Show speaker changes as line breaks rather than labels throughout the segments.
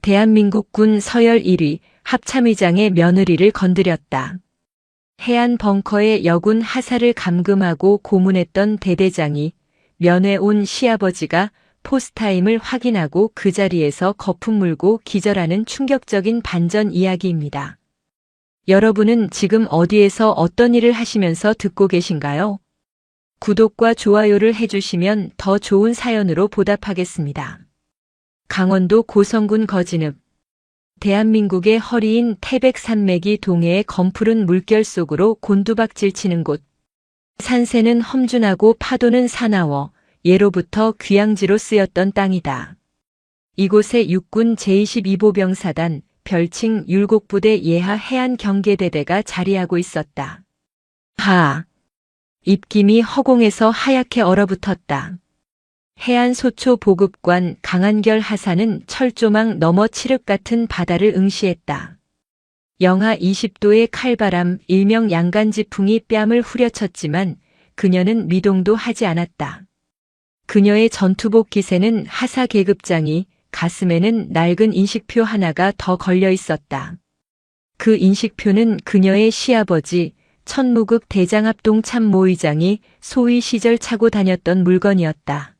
대한민국 군 서열 1위 합참의장의 며느리를 건드렸다. 해안 벙커에 여군 하사를 감금하고 고문했던 대대장이 면회 온 시아버지가 포스타임을 확인하고 그 자리에서 거품 물고 기절하는 충격적인 반전 이야기입니다. 여러분은 지금 어디에서 어떤 일을 하시면서 듣고 계신가요? 구독과 좋아요를 해주시면 더 좋은 사연으로 보답하겠습니다. 강원도 고성군 거진읍. 대한민국의 허리인 태백산맥이 동해의 검푸른 물결 속으로 곤두박질 치는 곳. 산세는 험준하고 파도는 사나워 예로부터 귀향지로 쓰였던 땅이다. 이곳에 육군 제22보병사단 별칭 율곡부대 예하 해안경계대대가 자리하고 있었다. 입김이 허공에서 하얗게 얼어붙었다. 해안소초 보급관 강한결 하사는 철조망 너머 칠흑 같은 바다를 응시했다. 영하 20도의 칼바람 일명 양간지풍이 뺨을 후려쳤지만 그녀는 미동도 하지 않았다. 그녀의 전투복 기세는 하사 계급장이 가슴에는 낡은 인식표 하나가 더 걸려 있었다. 그 인식표는 그녀의 시아버지 천무극 대장합동 참모의장이 소위 시절 차고 다녔던 물건이었다.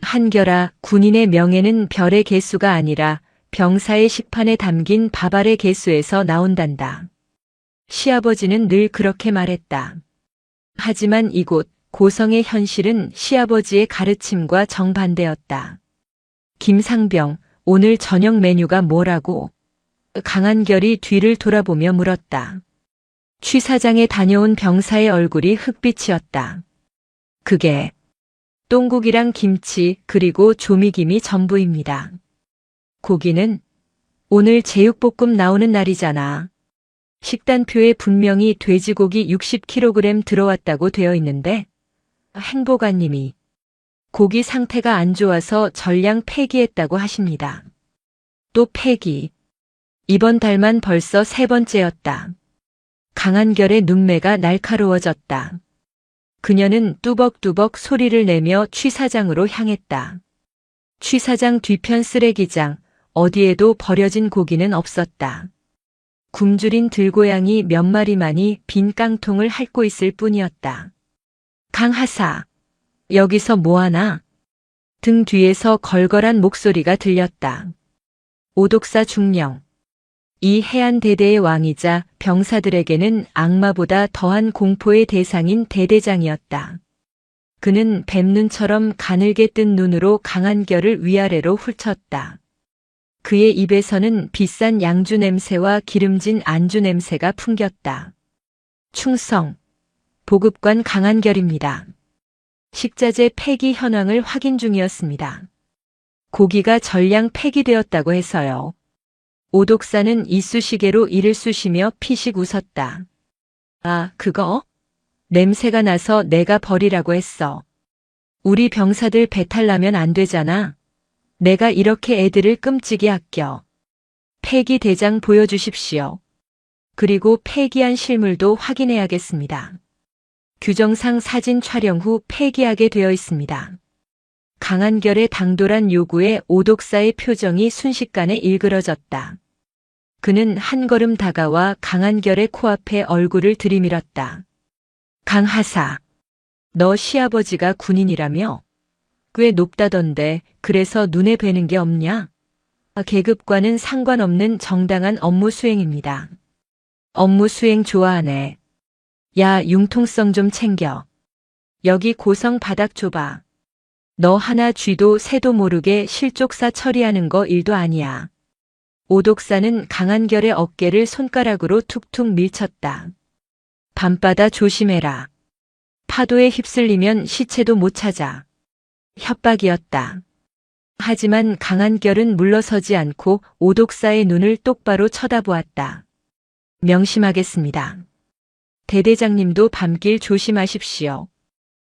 한결아, 군인의 명예는 별의 개수가 아니라 병사의 식판에 담긴 밥알의 개수에서 나온단다. 시아버지는 늘 그렇게 말했다. 하지만 이곳 고성의 현실은 시아버지의 가르침과 정반대였다. 김상병, 오늘 저녁 메뉴가 뭐라고? 강한결이 뒤를 돌아보며 물었다. 취사장에 다녀온 병사의 얼굴이 흑빛이었다. 그게 똥국이랑 김치 그리고 조미김이 전부입니다. 고기는 오늘 제육볶음 나오는 날이잖아. 식단표에 분명히 돼지고기 60kg 들어왔다고 되어 있는데 행보관님이 고기 상태가 안 좋아서 전량 폐기했다고 하십니다. 또 폐기. 이번 달만 벌써 3번째였다. 강한결의 눈매가 날카로워졌다. 그녀는 뚜벅뚜벅 소리를 내며 취사장으로 향했다. 취사장 뒤편 쓰레기장, 어디에도 버려진 고기는 없었다. 굶주린 들고양이 몇 마리만이 빈 깡통을 핥고 있을 뿐이었다. 강하사, 여기서 뭐하나? 등 뒤에서 걸걸한 목소리가 들렸다. 오독사 중령. 이 해안대대의 왕이자 병사들에게는 악마보다 더한 공포의 대상인 대대장이었다. 그는 뱀눈처럼 가늘게 뜬 눈으로 강한결을 위아래로 훑었다. 그의 입에서는 비싼 양주 냄새와 기름진 안주 냄새가 풍겼다. 충성. 보급관 강한결입니다. 식자재 폐기 현황을 확인 중이었습니다. 고기가 전량 폐기되었다고 해서요. 오독사는 이쑤시개로 이를 쑤시며 피식 웃었다. 아, 그거? 냄새가 나서 내가 버리라고 했어. 우리 병사들 배탈 나면 안 되잖아. 내가 이렇게 애들을 끔찍이 아껴. 폐기 대장 보여주십시오. 그리고 폐기한 실물도 확인해야겠습니다. 규정상 사진 촬영 후 폐기하게 되어 있습니다. 강한결의 당돌한 요구에 오독사의 표정이 순식간에 일그러졌다. 그는 한 걸음 다가와 강한결의 코앞에 얼굴을 들이밀었다. 강하사, 너 시아버지가 군인이라며? 꽤 높다던데 그래서 눈에 뵈는 게 없냐? 계급과는 상관없는 정당한 업무 수행입니다. 업무 수행 좋아하네. 야, 융통성 좀 챙겨. 여기 고성 바닥 좁아. 너 하나 쥐도 새도 모르게 실족사 처리하는 거 일도 아니야. 오독사는 강한결의 어깨를 손가락으로 툭툭 밀쳤다. 밤바다 조심해라. 파도에 휩쓸리면 시체도 못 찾아. 협박이었다. 하지만 강한결은 물러서지 않고 오독사의 눈을 똑바로 쳐다보았다. 명심하겠습니다. 대대장님도 밤길 조심하십시오.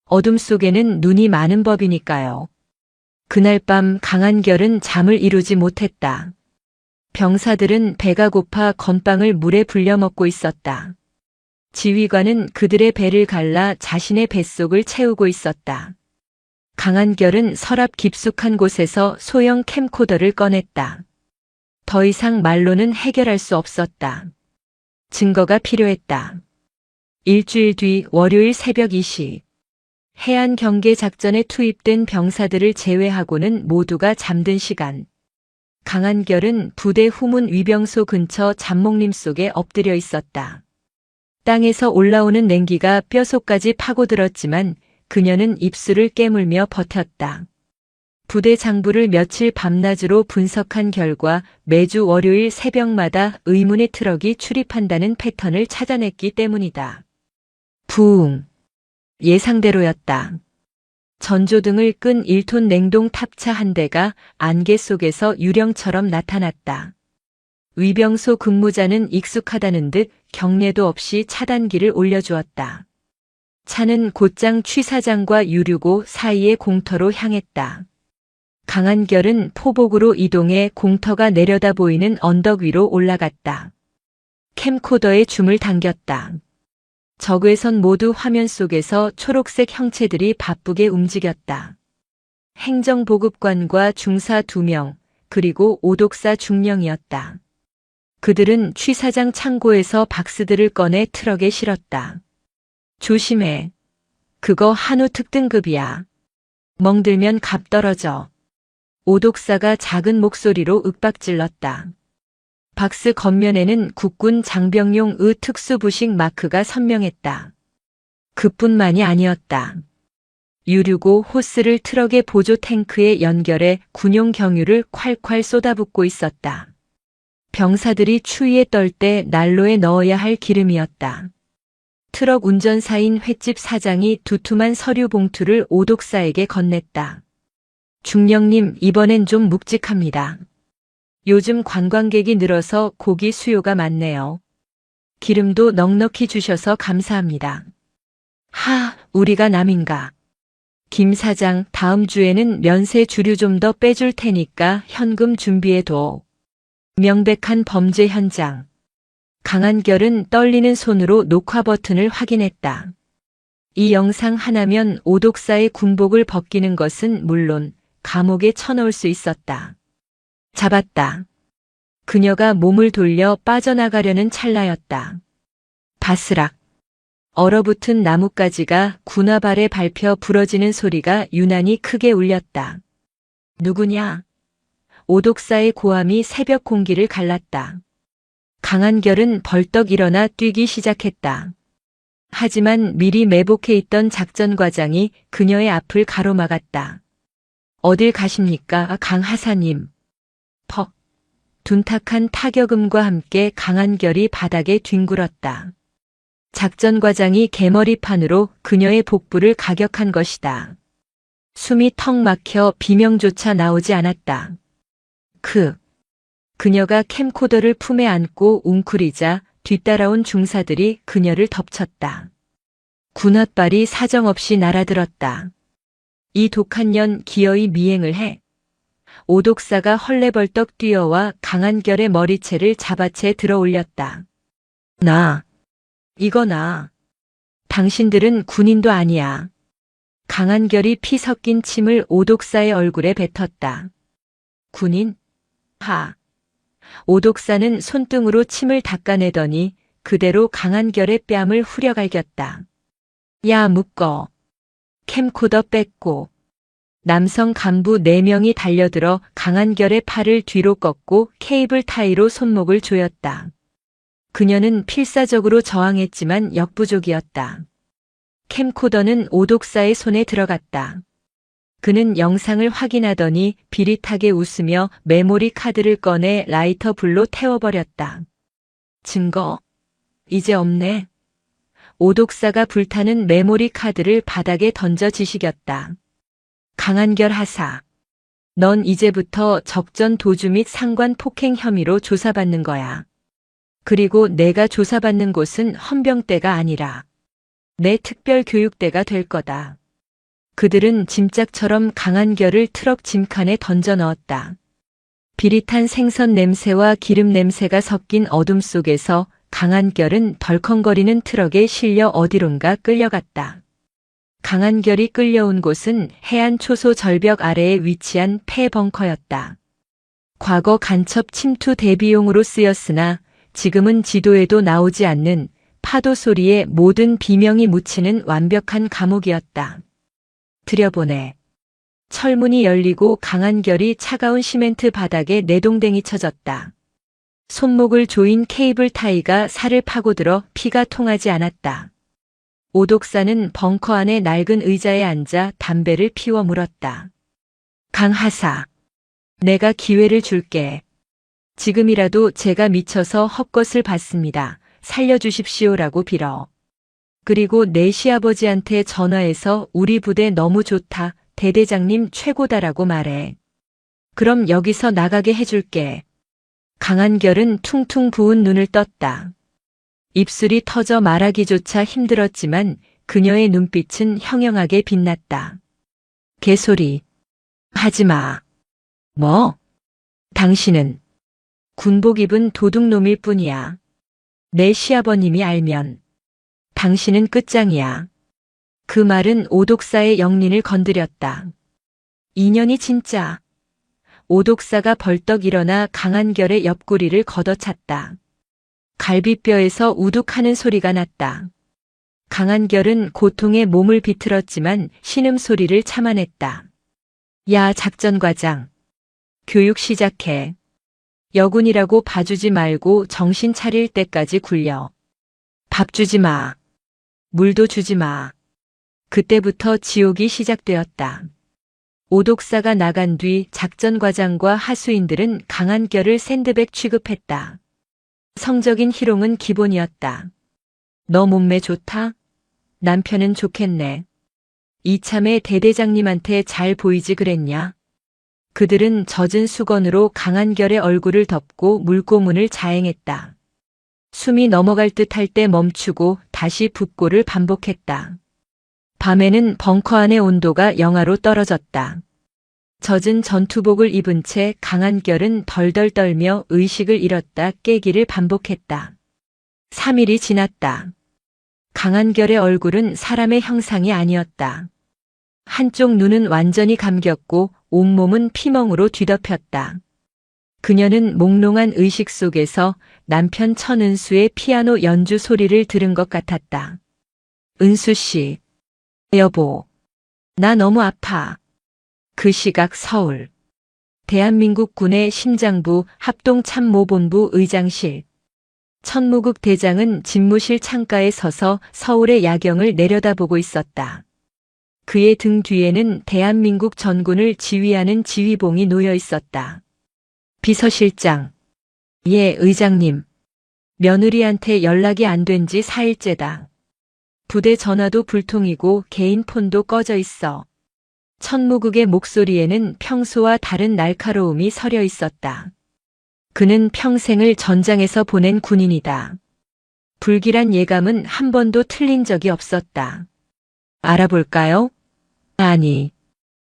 어둠 속에는 눈이 많은 법이니까요. 그날 밤 강한결은 잠을 이루지 못했다. 병사들은 배가 고파 건빵을 물에 불려 먹고 있었다. 지휘관은 그들의 배를 갈라 자신의 뱃속을 채우고 있었다. 강한결은 서랍 깊숙한 곳에서 소형 캠코더를 꺼냈다. 더 이상 말로는 해결할 수 없었다. 증거가 필요했다. 일주일 뒤 월요일 새벽 2시. 해안 경계 작전에 투입된 병사들을 제외하고는 모두가 잠든 시간. 강한결은 부대 후문 위병소 근처 잡목림 속에 엎드려 있었다. 땅에서 올라오는 냉기가 뼛속까지 파고들었지만 그녀는 입술을 깨물며 버텼다. 부대 장부를 며칠 밤낮으로 분석한 결과 매주 월요일 새벽마다 의문의 트럭이 출입한다는 패턴을 찾아냈기 때문이다. 부웅. 예상대로였다. 전조등을 끈 1톤 냉동 탑차 한 대가 안개 속에서 유령처럼 나타났다. 위병소 근무자는 익숙하다는 듯 경례도 없이 차단기를 올려주었다. 차는 곧장 취사장과 유류고 사이의 공터로 향했다. 강한결은 포복으로 이동해 공터가 내려다 보이는 언덕 위로 올라갔다. 캠코더에 줌을 당겼다. 적외선 모두 화면 속에서 초록색 형체들이 바쁘게 움직였다. 행정보급관과 중사 2명, 그리고 오독사 중령이었다. 그들은 취사장 창고에서 박스들을 꺼내 트럭에 실었다. 조심해. 그거 한우 특등급이야. 멍들면 값 떨어져. 오독사가 작은 목소리로 윽박질렀다. 박스 겉면에는 국군 장병용 의 특수부식 마크가 선명했다. 그뿐만이 아니었다. 유류고 호스를 트럭의 보조 탱크에 연결해 군용 경유를 콸콸 쏟아붓고 있었다. 병사들이 추위에 떨 때 난로에 넣어야 할 기름이었다. 트럭 운전사인 횟집 사장이 두툼한 서류 봉투를 오독사에게 건넸다. 중령님, 이번엔 좀 묵직합니다. 요즘 관광객이 늘어서 고기 수요가 많네요. 기름도 넉넉히 주셔서 감사합니다. 하, 우리가 남인가. 김 사장, 다음 주에는 면세 주류 좀 더 빼줄 테니까 현금 준비해둬. 명백한 범죄 현장. 강한결은 떨리는 손으로 녹화 버튼을 확인했다. 이 영상 하나면 오독사의 군복을 벗기는 것은 물론 감옥에 쳐넣을 수 있었다. 잡았다. 그녀가 몸을 돌려 빠져나가려는 찰나였다. 바스락. 얼어붙은 나뭇가지가 군화발에 밟혀 부러지는 소리가 유난히 크게 울렸다. 누구냐? 오독사의 고함이 새벽 공기를 갈랐다. 강한결은 벌떡 일어나 뛰기 시작했다. 하지만 미리 매복해 있던 작전과장이 그녀의 앞을 가로막았다. 어딜 가십니까, 강 하사님? 퍽. 둔탁한 타격음과 함께 강한결이 바닥에 뒹굴었다. 작전과장이 개머리판으로 그녀의 복부를 가격한 것이다. 숨이 턱 막혀 비명조차 나오지 않았다. 그녀가 캠코더를 품에 안고 웅크리자 뒤따라온 중사들이 그녀를 덮쳤다. 군홧발이 사정없이 날아들었다. 이 독한 년 기어이 미행을 해. 오독사가 헐레벌떡 뛰어와 강한결의 머리채를 잡아채 들어 올렸다. 이거 나. 당신들은 군인도 아니야. 강한결이 피 섞인 침을 오독사의 얼굴에 뱉었다. 군인? 하. 오독사는 손등으로 침을 닦아내더니 그대로 강한결의 뺨을 후려갈겼다. 야, 묶어. 캠코더 뺐고. 남성 간부 4명이 달려들어 강한결의 팔을 뒤로 꺾고 케이블 타이로 손목을 조였다. 그녀는 필사적으로 저항했지만 역부족이었다. 캠코더는 오독사의 손에 들어갔다. 그는 영상을 확인하더니 비릿하게 웃으며 메모리 카드를 꺼내 라이터 불로 태워버렸다. 증거? 이제 없네. 오독사가 불타는 메모리 카드를 바닥에 던져 지시겼다. 강한결 하사. 넌 이제부터 적전 도주 및 상관 폭행 혐의로 조사받는 거야. 그리고 내가 조사받는 곳은 헌병대가 아니라 내 특별교육대가 될 거다. 그들은 짐짝처럼 강한결을 트럭 짐칸에 던져 넣었다. 비릿한 생선 냄새와 기름 냄새가 섞인 어둠 속에서 강한결은 덜컹거리는 트럭에 실려 어디론가 끌려갔다. 강한결이 끌려온 곳은 해안 초소 절벽 아래에 위치한 폐 벙커였다. 과거 간첩 침투 대비용으로 쓰였으나 지금은 지도에도 나오지 않는 파도 소리에 모든 비명이 묻히는 완벽한 감옥이었다. 들여보내. 철문이 열리고 강한 결이 차가운 시멘트 바닥에 내동댕이 쳐졌다. 손목을 조인 케이블 타이가 살을 파고들어 피가 통하지 않았다. 오독사는 벙커 안의 낡은 의자에 앉아 담배를 피워 물었다. 강하사, 내가 기회를 줄게. 지금이라도 제가 미쳐서 헛것을 봤습니다. 살려주십시오라고 빌어. 그리고 내 시아버지한테 전화해서 우리 부대 너무 좋다. 대대장님 최고다라고 말해. 그럼 여기서 나가게 해줄게. 강한결은 퉁퉁 부은 눈을 떴다. 입술이 터져 말하기조차 힘들었지만 그녀의 눈빛은 형형하게 빛났다. 개소리. 하지마. 뭐? 당신은 군복 입은 도둑놈일 뿐이야. 내 시아버님이 알면 당신은 끝장이야. 그 말은 오독사의 영린을 건드렸다. 인연이 진짜. 오독사가 벌떡 일어나 강한결의 옆구리를 걷어찼다. 갈비뼈에서 우둑하는 소리가 났다. 강한결은 고통에 몸을 비틀었지만 신음소리를 참아냈다. 야, 작전과장. 교육 시작해. 여군이라고 봐주지 말고 정신 차릴 때까지 굴려. 밥 주지 마. 물도 주지 마. 그때부터 지옥이 시작되었다. 오독사가 나간 뒤 작전과장과 하수인들은 강한결을 샌드백 취급했다. 성적인 희롱은 기본이었다. 너 몸매 좋다? 남편은 좋겠네. 이참에 대대장님한테 잘 보이지 그랬냐? 그들은 젖은 수건으로 강한결의 얼굴을 덮고 물고문을 자행했다. 숨이 넘어갈 듯 할 때 멈추고 다시 붓고를 반복했다. 밤에는 벙커 안의 온도가 영하로 떨어졌다. 젖은 전투복을 입은 채 강한결은 덜덜 떨며 의식을 잃었다 깨기를 반복했다. 3일이 지났다. 강한결의 얼굴은 사람의 형상이 아니었다. 한쪽 눈은 완전히 감겼고 온몸은 피멍으로 뒤덮였다. 그녀는 몽롱한 의식 속에서 남편 천은수의 피아노 연주 소리를 들은 것 같았다. 은수 씨. 여보. 나 너무 아파. 그 시각 서울. 대한민국 군의 심장부 합동참모본부 의장실. 천무국 대장은 집무실 창가에 서서 서울의 야경을 내려다보고 있었다. 그의 등 뒤에는 대한민국 전군을 지휘하는 지휘봉이 놓여 있었다. 비서실장. 예, 의장님. 며느리한테 연락이 안 된 지 4일째다. 부대 전화도 불통이고 개인 폰도 꺼져 있어. 천무국의 목소리에는 평소와 다른 날카로움이 서려 있었다. 그는 평생을 전장에서 보낸 군인이다. 불길한 예감은 한 번도 틀린 적이 없었다. 알아볼까요? 아니.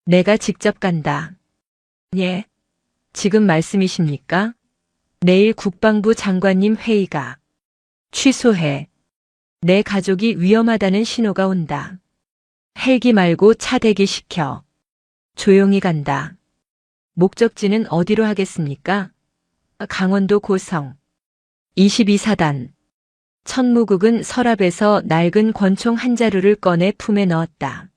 내가 직접 간다. 예. 지금 말씀이십니까? 내일 국방부 장관님 회의가. 취소해. 내 가족이 위험하다는 신호가 온다. 헬기 말고 차 대기시켜. 조용히 간다. 목적지는 어디로 하겠습니까? 강원도 고성. 22사단. 천무국은 서랍에서 낡은 권총 한 자루를 꺼내 품에 넣었다.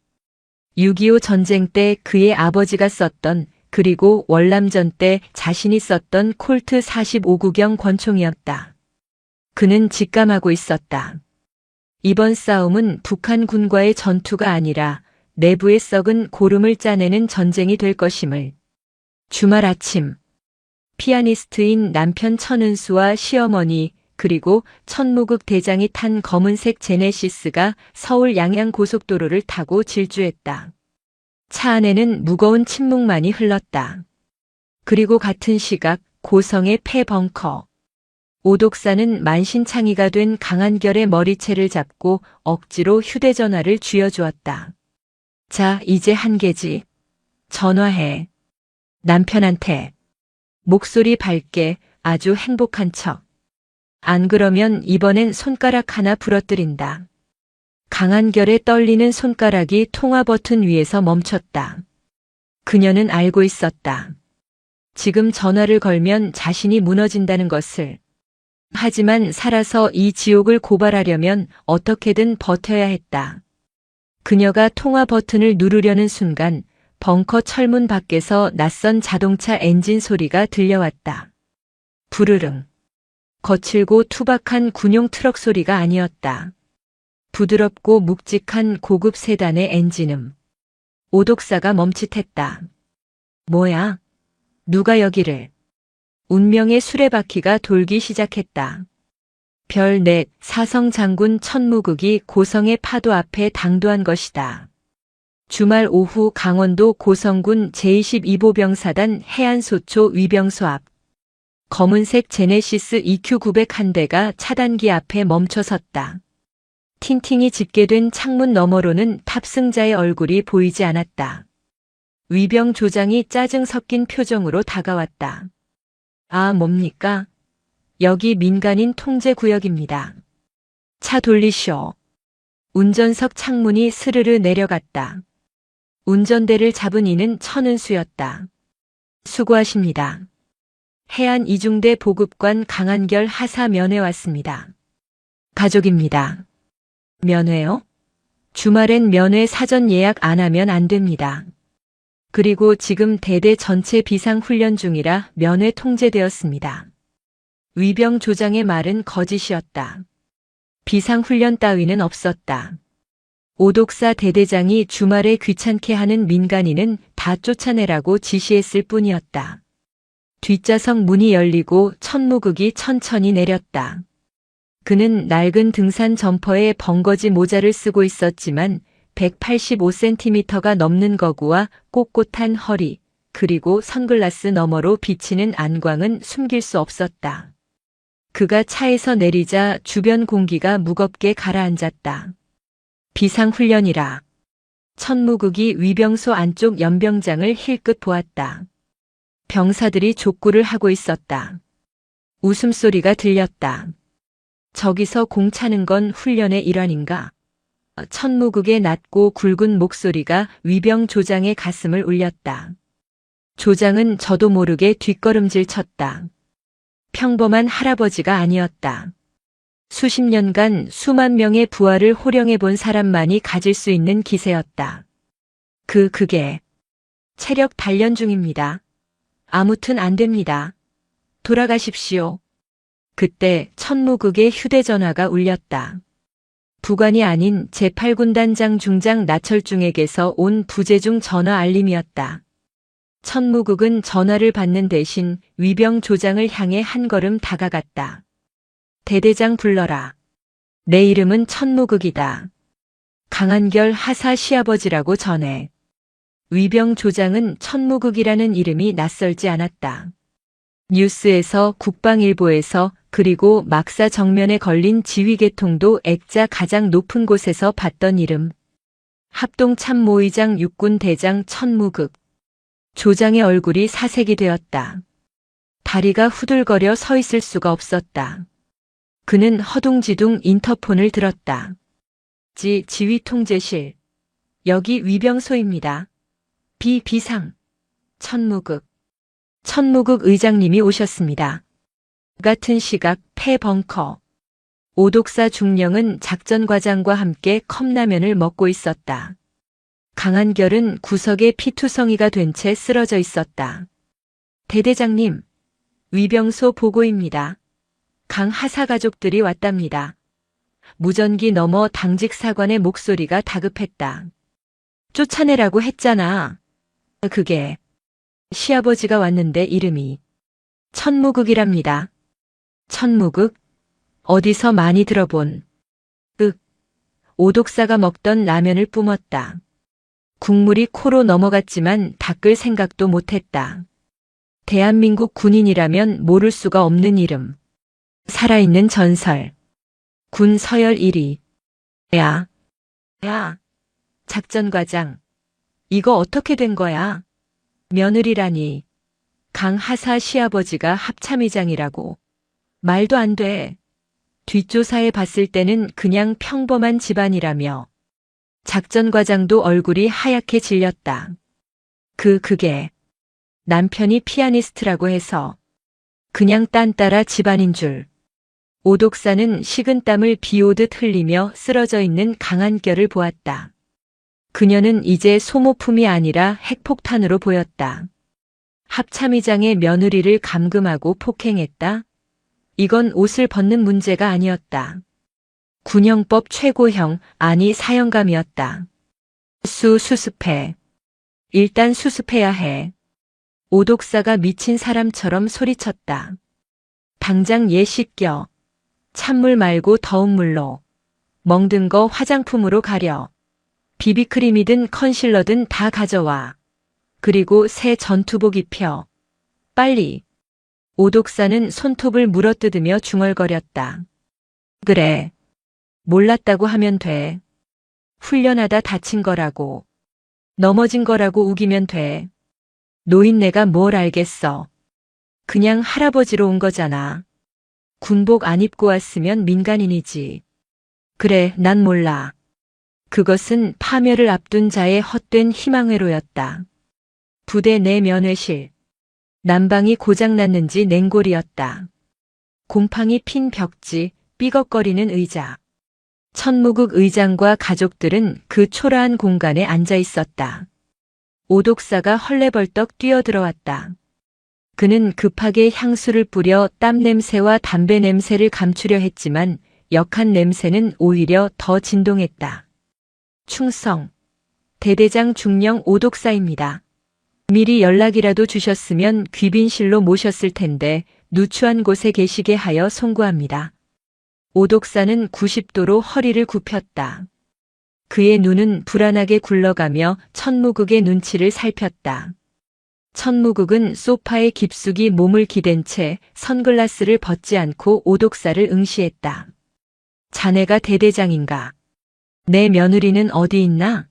6.25 전쟁 때 그의 아버지가 썼던 그리고 월남전 때 자신이 썼던 콜트 45구경 권총이었다. 그는 직감하고 있었다. 이번 싸움은 북한군과의 전투가 아니라 내부의 썩은 고름을 짜내는 전쟁이 될 것임을. 주말 아침. 피아니스트인 남편 천은수와 시어머니 그리고 천무국 대장이 탄 검은색 제네시스가 서울 양양고속도로를 타고 질주했다. 차 안에는 무거운 침묵만이 흘렀다. 그리고 같은 시각 고성의 폐벙커. 오독사는 만신창이가 된 강한결의 머리채를 잡고 억지로 휴대전화를 쥐어주었다. 자, 이제 한계지. 전화해. 남편한테. 목소리 밝게 아주 행복한 척. 안 그러면 이번엔 손가락 하나 부러뜨린다. 강한결의 떨리는 손가락이 통화 버튼 위에서 멈췄다. 그녀는 알고 있었다. 지금 전화를 걸면 자신이 무너진다는 것을. 하지만 살아서 이 지옥을 고발하려면 어떻게든 버텨야 했다. 그녀가 통화 버튼을 누르려는 순간 벙커 철문 밖에서 낯선 자동차 엔진 소리가 들려왔다. 부르릉. 거칠고 투박한 군용 트럭 소리가 아니었다. 부드럽고 묵직한 고급 세단의 엔진음. 오독사가 멈칫했다. 뭐야? 누가 여기를? 운명의 수레바퀴가 돌기 시작했다. 별넷 사성 장군 천무극이 고성의 파도 앞에 당도한 것이다. 주말 오후 강원도 고성군 제22보병사단 해안소초 위병소 앞. 검은색 제네시스 EQ900 한 대가 차단기 앞에 멈춰섰다. 팅팅이 집게된 창문 너머로는 탑승자의 얼굴이 보이지 않았다. 위병 조장이 짜증 섞인 표정으로 다가왔다. 아, 뭡니까? 여기 민간인 통제구역입니다. 차 돌리쇼. 운전석 창문이 스르르 내려갔다. 운전대를 잡은 이는 천은수였다. 수고하십니다. 해안 이중대 보급관 강한결 하사 면회 왔습니다. 가족입니다. 면회요? 주말엔 면회 사전 예약 안 하면 안 됩니다. 그리고 지금 대대 전체 비상훈련 중이라 면회 통제되었습니다. 위병 조장의 말은 거짓이었다. 비상훈련 따위는 없었다. 오독사 대대장이 주말에 귀찮게 하는 민간인은 다 쫓아내라고 지시했을 뿐이었다. 뒷좌석 문이 열리고 천무극이 천천히 내렸다. 그는 낡은 등산 점퍼에 벙거지 모자를 쓰고 있었지만 185cm가 넘는 거구와 꼿꼿한 허리, 그리고 선글라스 너머로 비치는 안광은 숨길 수 없었다. 그가 차에서 내리자 주변 공기가 무겁게 가라앉았다. 비상훈련이라. 천무극이 위병소 안쪽 연병장을 힐끗 보았다. 병사들이 족구를 하고 있었다. 웃음소리가 들렸다. 저기서 공 차는 건 훈련의 일환인가? 천무극의 낮고 굵은 목소리가 위병 조장의 가슴을 울렸다. 조장은 저도 모르게 뒷걸음질 쳤다. 평범한 할아버지가 아니었다. 수십 년간 수만 명의 부하를 호령해 본 사람만이 가질 수 있는 기세였다. 그게 체력 단련 중입니다. 아무튼 안 됩니다. 돌아가십시오. 그때 천무극의 휴대전화가 울렸다. 부관이 아닌 제8군단장 중장 나철중에게서 온 부재중 전화 알림이었다. 천무극은 전화를 받는 대신 위병 조장을 향해 한 걸음 다가갔다. 대대장 불러라. 내 이름은 천무극이다. 강한결 하사 시아버지라고 전해. 위병 조장은 천무극이라는 이름이 낯설지 않았다. 뉴스에서 국방일보에서 그리고 막사 정면에 걸린 지휘계통도 액자 가장 높은 곳에서 봤던 이름. 합동참모의장 육군대장 천무극. 조장의 얼굴이 사색이 되었다. 다리가 후들거려 서 있을 수가 없었다. 그는 허둥지둥 인터폰을 들었다. 지휘통제실. 여기 위병소입니다. 비상. 천무극. 천무극 의장님이 오셨습니다. 같은 시각 폐벙커. 오독사 중령은 작전과장과 함께 컵라면을 먹고 있었다. 강한결은 구석에 피투성이가 된 채 쓰러져 있었다. 대대장님, 위병소 보고입니다. 강 하사 가족들이 왔답니다. 무전기 너머 당직 사관의 목소리가 다급했다. 쫓아내라고 했잖아. 그게 시아버지가 왔는데 이름이 천무극이랍니다. 천무극? 어디서 많이 들어본. 오독사가 먹던 라면을 뿜었다. 국물이 코로 넘어갔지만 닦을 생각도 못했다. 대한민국 군인이라면 모를 수가 없는 이름. 살아있는 전설. 군 서열 1위. 야. 작전과장. 이거 어떻게 된 거야? 며느리라니. 강 하사 시아버지가 합참의장이라고. 말도 안 돼. 뒷조사해 봤을 때는 그냥 평범한 집안이라며. 작전과장도 얼굴이 하얗게 질렸다. 그게 남편이 피아니스트라고 해서 그냥 딴따라 집안인 줄. 오독사는 식은땀을 비오듯 흘리며 쓰러져 있는 강한결을 보았다. 그녀는 이제 소모품이 아니라 핵폭탄으로 보였다. 합참의장의 며느리를 감금하고 폭행했다. 이건 옷을 벗는 문제가 아니었다. 군형법 최고형, 아니 사형감이었다. 수습해. 일단 수습해야 해. 오독사가 미친 사람처럼 소리쳤다. 당장 얘 씻겨. 찬물 말고 더운 물로. 멍든 거 화장품으로 가려. 비비크림이든 컨실러든 다 가져와. 그리고 새 전투복 입혀. 빨리. 오독사는 손톱을 물어뜯으며 중얼거렸다. 그래. 몰랐다고 하면 돼. 훈련하다 다친 거라고. 넘어진 거라고 우기면 돼. 노인네가 뭘 알겠어. 그냥 할아버지로 온 거잖아. 군복 안 입고 왔으면 민간인이지. 그래, 난 몰라. 그것은 파멸을 앞둔 자의 헛된 희망회로였다. 부대 내 면회실. 난방이 고장났는지 냉골이었다. 곰팡이 핀 벽지, 삐걱거리는 의자. 천무국 의장과 가족들은 그 초라한 공간에 앉아 있었다. 오독사가 헐레벌떡 뛰어들어왔다. 그는 급하게 향수를 뿌려 땀 냄새와 담배 냄새를 감추려 했지만 역한 냄새는 오히려 더 진동했다. 충성. 대대장 중령 오독사입니다. 미리 연락이라도 주셨으면 귀빈실로 모셨을 텐데 누추한 곳에 계시게 하여 송구합니다. 오독사는 90도로 허리를 굽혔다. 그의 눈은 불안하게 굴러가며 천무국의 눈치를 살폈다. 천무국은 소파에 깊숙이 몸을 기댄 채 선글라스를 벗지 않고 오독사를 응시했다. 자네가 대대장인가? 내 며느리는 어디 있나?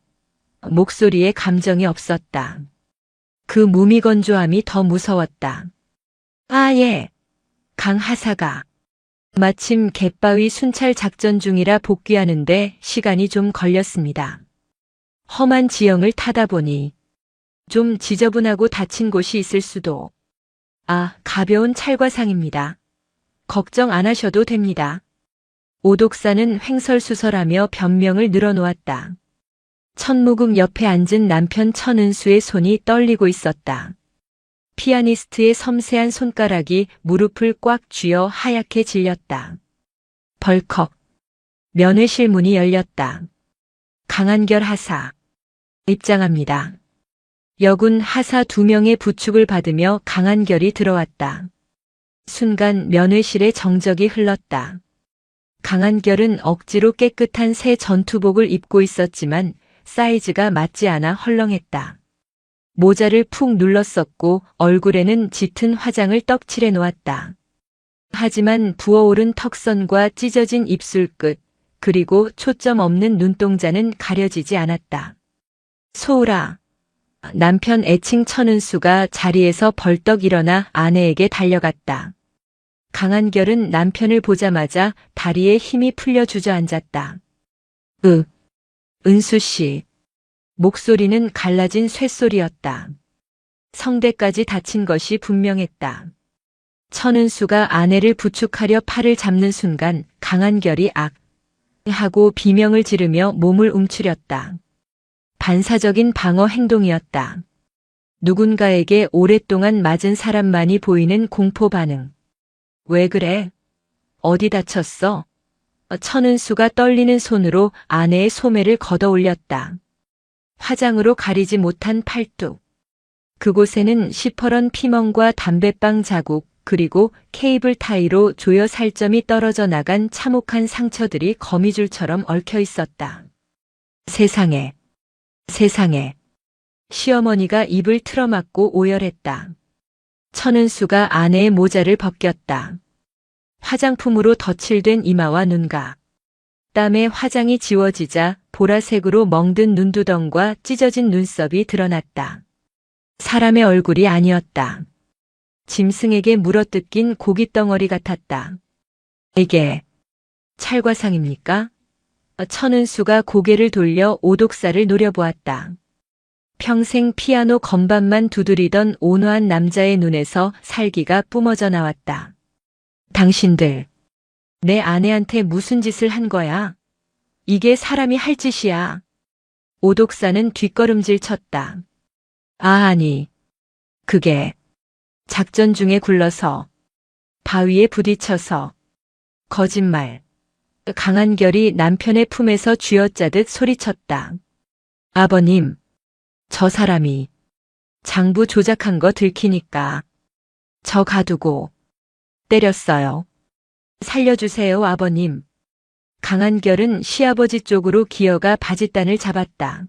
목소리에 감정이 없었다. 그 무미건조함이 더 무서웠다. 아, 예. 강 하사가. 마침 갯바위 순찰 작전 중이라 복귀하는데 시간이 좀 걸렸습니다. 험한 지형을 타다 보니 좀 지저분하고 다친 곳이 있을 수도. 아, 가벼운 찰과상입니다. 걱정 안 하셔도 됩니다. 오독사는 횡설수설하며 변명을 늘어놓았다. 천무국 옆에 앉은 남편 천은수의 손이 떨리고 있었다. 피아니스트의 섬세한 손가락이 무릎을 꽉 쥐어 하얗게 질렸다. 벌컥. 면회실 문이 열렸다. 강한결 하사. 입장합니다. 여군 하사 2명의 부축을 받으며 강한결이 들어왔다. 순간 면회실에 정적이 흘렀다. 강한결은 억지로 깨끗한 새 전투복을 입고 있었지만 사이즈가 맞지 않아 헐렁했다. 모자를 푹 눌렀었고 얼굴에는 짙은 화장을 떡칠해 놓았다. 하지만 부어오른 턱선과 찢어진 입술끝, 그리고 초점 없는 눈동자는 가려지지 않았다. 소울아. 남편 애칭 천은수가 자리에서 벌떡 일어나 아내에게 달려갔다. 강한결은 남편을 보자마자 다리에 힘이 풀려 주저앉았다. 은수 씨. 목소리는 갈라진 쇳소리였다. 성대까지 다친 것이 분명했다. 천은수가 아내를 부축하려 팔을 잡는 순간 강한결이 악 하고 비명을 지르며 몸을 움츠렸다. 반사적인 방어 행동이었다. 누군가에게 오랫동안 맞은 사람만이 보이는 공포 반응. 왜 그래? 어디 다쳤어? 천은수가 떨리는 손으로 아내의 소매를 걷어 올렸다. 화장으로 가리지 못한 팔뚝. 그곳에는 시퍼런 피멍과 담뱃빵 자국, 그리고 케이블 타이로 조여 살점이 떨어져 나간 참혹한 상처들이 거미줄처럼 얽혀 있었다. 세상에. 세상에. 시어머니가 입을 틀어막고 오열했다. 천은수가 아내의 모자를 벗겼다. 화장품으로 덧칠된 이마와 눈가. 땀에 화장이 지워지자 보라색으로 멍든 눈두덩과 찢어진 눈썹이 드러났다. 사람의 얼굴이 아니었다. 짐승에게 물어뜯긴 고깃덩어리 같았다. 이게 찰과상입니까? 천은수가 고개를 돌려 오독사를 노려보았다. 평생 피아노 건반만 두드리던 온화한 남자의 눈에서 살기가 뿜어져 나왔다. 당신들, 내 아내한테 무슨 짓을 한 거야? 이게 사람이 할 짓이야. 오독사는 뒷걸음질 쳤다. 아니, 그게 작전 중에 굴러서 바위에 부딪혀서 거짓말. 강한결이 남편의 품에서 쥐어짜듯 소리쳤다. 아버님, 저 사람이 장부 조작한 거 들키니까 저 가두고 때렸어요. 살려주세요, 아버님. 강한결은 시아버지 쪽으로 기어가 바짓단을 잡았다.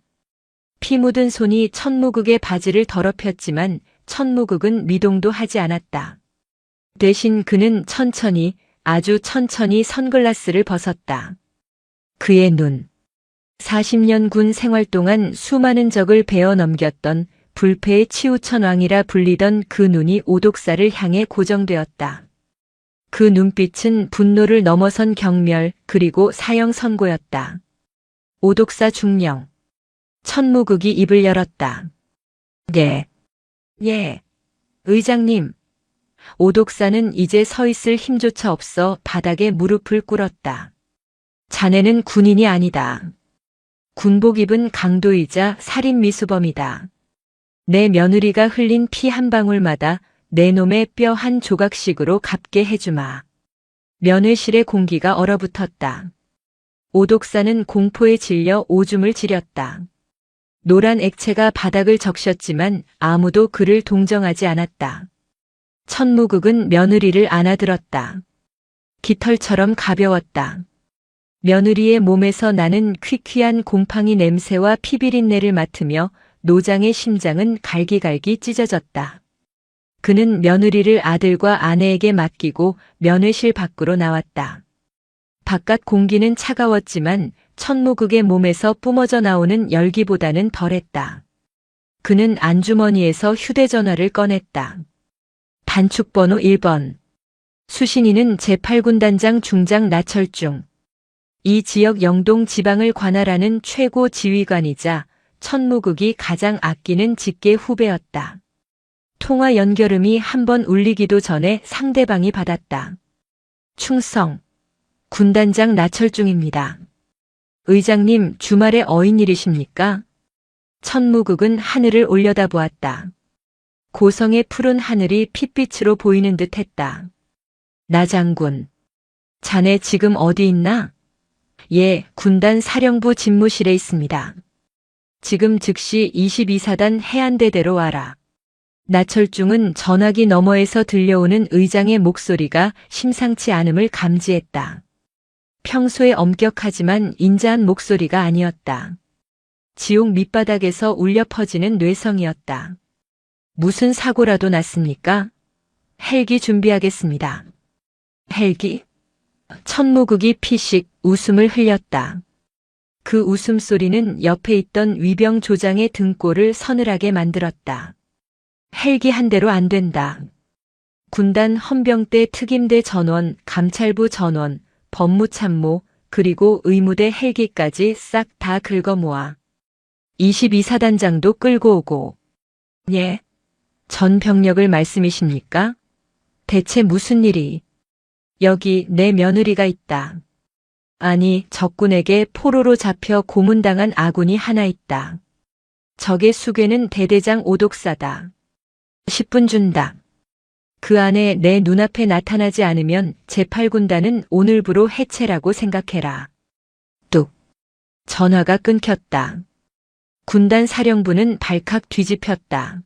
피 묻은 손이 천무극의 바지를 더럽혔지만 천무극은 미동도 하지 않았다. 대신 그는 천천히, 아주 천천히 선글라스를 벗었다. 그의 눈. 40년 군 생활 동안 수많은 적을 베어 넘겼던 불패의 치우천왕이라 불리던 그 눈이 오독사를 향해 고정되었다. 그 눈빛은 분노를 넘어선 경멸 그리고 사형 선고였다. 오독사 중령. 천무극이 입을 열었다. 예. 의장님. 오독사는 이제 서 있을 힘조차 없어 바닥에 무릎을 꿇었다. 자네는 군인이 아니다. 군복 입은 강도이자 살인 미수범이다. 내 며느리가 흘린 피 한 방울마다 내 놈의 뼈 한 조각씩으로 갚게 해주마. 면회실의 공기가 얼어붙었다. 오독사는 공포에 질려 오줌을 지렸다. 노란 액체가 바닥을 적셨지만 아무도 그를 동정하지 않았다. 천무극은 며느리를 안아들었다. 깃털처럼 가벼웠다. 며느리의 몸에서 나는 퀴퀴한 곰팡이 냄새와 피비린내를 맡으며 노장의 심장은 갈기갈기 찢어졌다. 그는 며느리를 아들과 아내에게 맡기고 면회실 밖으로 나왔다. 바깥 공기는 차가웠지만 천무극의 몸에서 뿜어져 나오는 열기보다는 덜했다. 그는 안주머니에서 휴대전화를 꺼냈다. 단축번호 1번. 수신이는 제8군단장 중장 나철중. 이 지역 영동 지방을 관할하는 최고 지휘관이자 천무극이 가장 아끼는 직계 후배였다. 통화 연결음이 한 번 울리기도 전에 상대방이 받았다. 충성. 군단장 나철중입니다. 의장님, 주말에 어인일이십니까? 천무극은 하늘을 올려다보았다. 고성의 푸른 하늘이 핏빛으로 보이는 듯 했다. 나 장군. 자네 지금 어디 있나? 예, 군단 사령부 집무실에 있습니다. 지금 즉시 22사단 해안대대로 와라. 나철중은 전화기 너머에서 들려오는 의장의 목소리가 심상치 않음을 감지했다. 평소에 엄격하지만 인자한 목소리가 아니었다. 지옥 밑바닥에서 울려 퍼지는 뇌성이었다. 무슨 사고라도 났습니까? 헬기 준비하겠습니다. 헬기? 천무극이 피식 웃음을 흘렸다. 그 웃음소리는 옆에 있던 위병 조장의 등골을 서늘하게 만들었다. 헬기 한 대로 안 된다. 군단 헌병대 특임대 전원, 감찰부 전원, 법무참모, 그리고 의무대 헬기까지 싹 다 긁어모아 22사단장도 끌고 오고. 예. 전 병력을 말씀이십니까? 대체 무슨 일이? 여기 내 며느리가 있다. 아니, 적군에게 포로로 잡혀 고문당한 아군이 하나 있다. 적의 수괴는 대대장 오독사다. 10분 준다. 그 안에 내 눈앞에 나타나지 않으면 제8군단은 오늘부로 해체라고 생각해라. 뚝. 전화가 끊겼다. 군단 사령부는 발칵 뒤집혔다.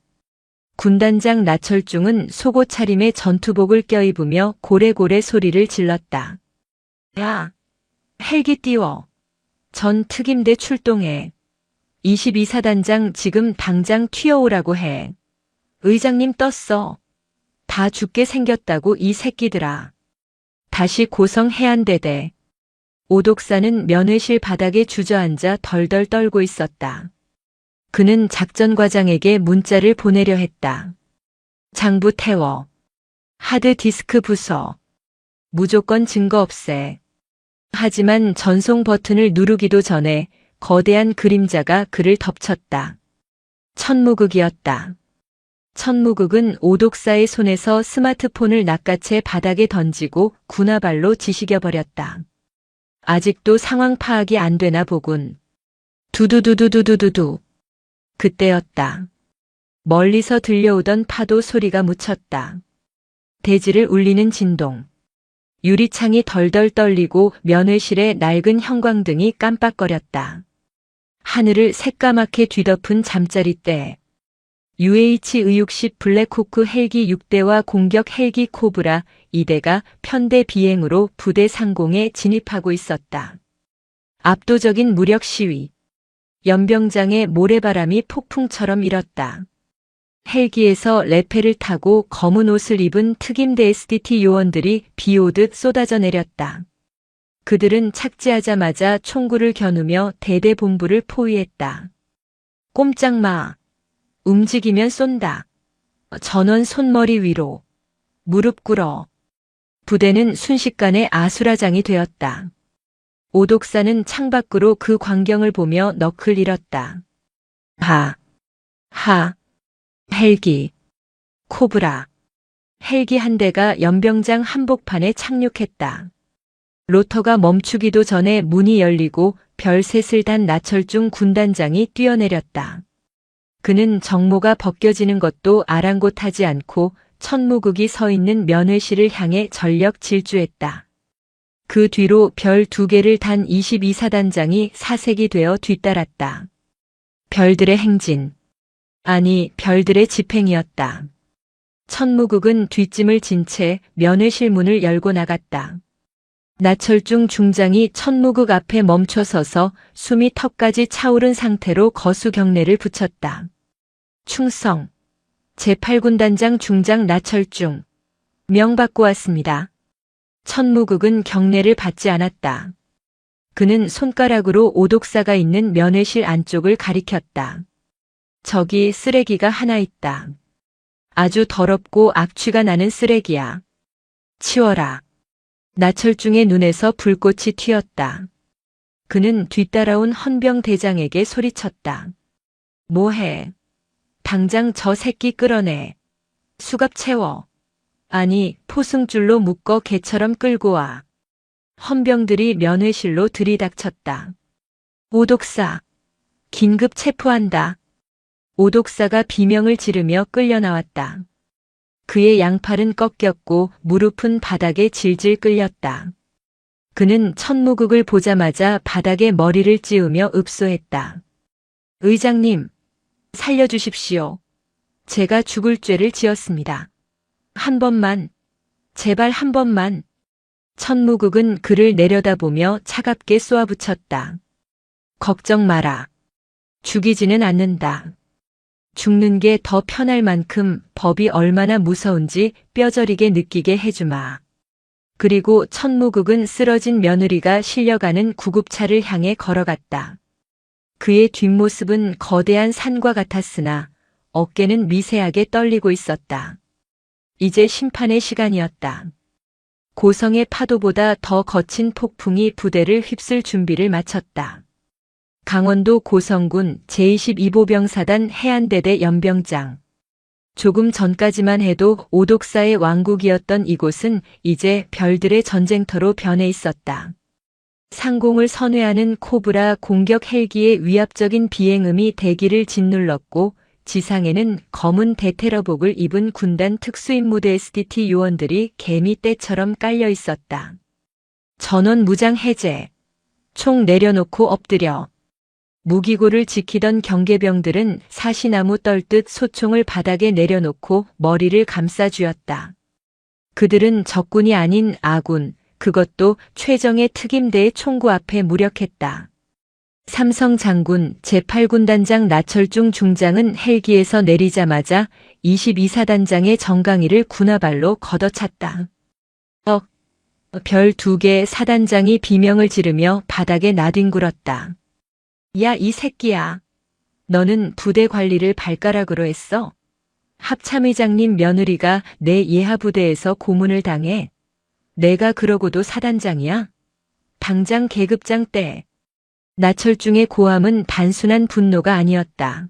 군단장 나철중은 속옷 차림에 전투복을 껴입으며 고래고래 소리를 질렀다. 야! 헬기 띄워. 전 특임대 출동해. 22사단장 지금 당장 튀어오라고 해. 의장님 떴어. 다 죽게 생겼다고 이 새끼들아. 다시 고성 해안대대. 오독사는 면회실 바닥에 주저앉아 덜덜 떨고 있었다. 그는 작전과장에게 문자를 보내려 했다. 장부 태워. 하드디스크 부숴. 무조건 증거 없애. 하지만 전송 버튼을 누르기도 전에 거대한 그림자가 그를 덮쳤다. 천무극이었다. 천무극은 오독사의 손에서 스마트폰을 낚아채 바닥에 던지고 군화발로 지시겨버렸다. 아직도 상황 파악이 안 되나 보군. 두두두두두두두. 그때였다. 멀리서 들려오던 파도 소리가 묻혔다. 대지를 울리는 진동. 유리창이 덜덜 떨리고 면회실의 낡은 형광등이 깜빡거렸다. 하늘을 새까맣게 뒤덮은 잠자리때. UH-의육식 블랙호크 헬기 6대와 공격 헬기 코브라 2대가 편대 비행으로 부대 상공에 진입하고 있었다. 압도적인 무력 시위. 연병장의 모래바람이 폭풍처럼 일었다. 헬기에서 레페를 타고 검은 옷을 입은 특임대 SDT 요원들이 비 오듯 쏟아져 내렸다. 그들은 착지하자마자 총구를 겨누며 대대본부를 포위했다. 꼼짝 마. 움직이면 쏜다. 전원 손머리 위로. 무릎 꿇어. 부대는 순식간에 아수라장이 되었다. 오독사는 창밖으로 그 광경을 보며 너클 잃었다. 헬기. 코브라. 헬기 한 대가 연병장 한복판에 착륙했다. 로터가 멈추기도 전에 문이 열리고 별셋을 단 나철중 군단장이 뛰어내렸다. 그는 정모가 벗겨지는 것도 아랑곳하지 않고 천무극이 서 있는 면회실을 향해 전력 질주했다. 그 뒤로 별 2개를 단 22사단장이 사색이 되어 뒤따랐다. 별들의 행진. 아니, 별들의 집행이었다. 천무극은 뒷짐을 진 채 면회실 문을 열고 나갔다. 나철중 중장이 천무극 앞에 멈춰서서 숨이 턱까지 차오른 상태로 거수 경례를 붙였다. 충성. 제8군단장 중장 나철중. 명 받고 왔습니다. 천무극은 경례를 받지 않았다. 그는 손가락으로 오독사가 있는 면회실 안쪽을 가리켰다. 저기 쓰레기가 하나 있다. 아주 더럽고 악취가 나는 쓰레기야. 치워라. 나철중의 눈에서 불꽃이 튀었다. 그는 뒤따라온 헌병 대장에게 소리쳤다. 뭐해? 당장 저 새끼 끌어내. 수갑 채워. 아니, 포승줄로 묶어 개처럼 끌고 와. 헌병들이 면회실로 들이닥쳤다. 오독사. 긴급 체포한다. 오독사가 비명을 지르며 끌려 나왔다. 그의 양팔은 꺾였고 무릎은 바닥에 질질 끌렸다. 그는 천무극을 보자마자 바닥에 머리를 찌우며 읍소했다. 의장님, 살려주십시오. 제가 죽을 죄를 지었습니다. 한 번만, 제발 한 번만. 천무극은 그를 내려다보며 차갑게 쏘아붙였다. 걱정 마라. 죽이지는 않는다. 죽는 게 더 편할 만큼 법이 얼마나 무서운지 뼈저리게 느끼게 해주마. 그리고 천무극은 쓰러진 며느리가 실려가는 구급차를 향해 걸어갔다. 그의 뒷모습은 거대한 산과 같았으나 어깨는 미세하게 떨리고 있었다. 이제 심판의 시간이었다. 고성의 파도보다 더 거친 폭풍이 부대를 휩쓸 준비를 마쳤다. 강원도 고성군 제22보병사단 해안대대 연병장. 조금 전까지만 해도 오독사의 왕국이었던 이곳은 이제 별들의 전쟁터로 변해 있었다. 상공을 선회하는 코브라 공격 헬기의 위압적인 비행음이 대기를 짓눌렀고 지상에는 검은 대테러복을 입은 군단 특수임무대 SDT 요원들이 개미 떼처럼 깔려 있었다. 전원 무장 해제. 총 내려놓고 엎드려. 무기고를 지키던 경계병들은 사시나무 떨듯 소총을 바닥에 내려놓고 머리를 감싸쥐었다. 그들은 적군이 아닌 아군, 그것도 최정예 특임대의 총구 앞에 무력했다. 삼성 장군 제8군단장 나철중 중장은 헬기에서 내리자마자 22사단장의 정강이를 군화발로 걷어찼다. 별 2개 사단장이 비명을 지르며 바닥에 나뒹굴었다. 야, 이 새끼야. 너는 부대 관리를 발가락으로 했어? 합참의장님 며느리가 내 예하부대에서 고문을 당해. 내가 그러고도 사단장이야? 당장 계급장 떼. 나철중의 고함은 단순한 분노가 아니었다.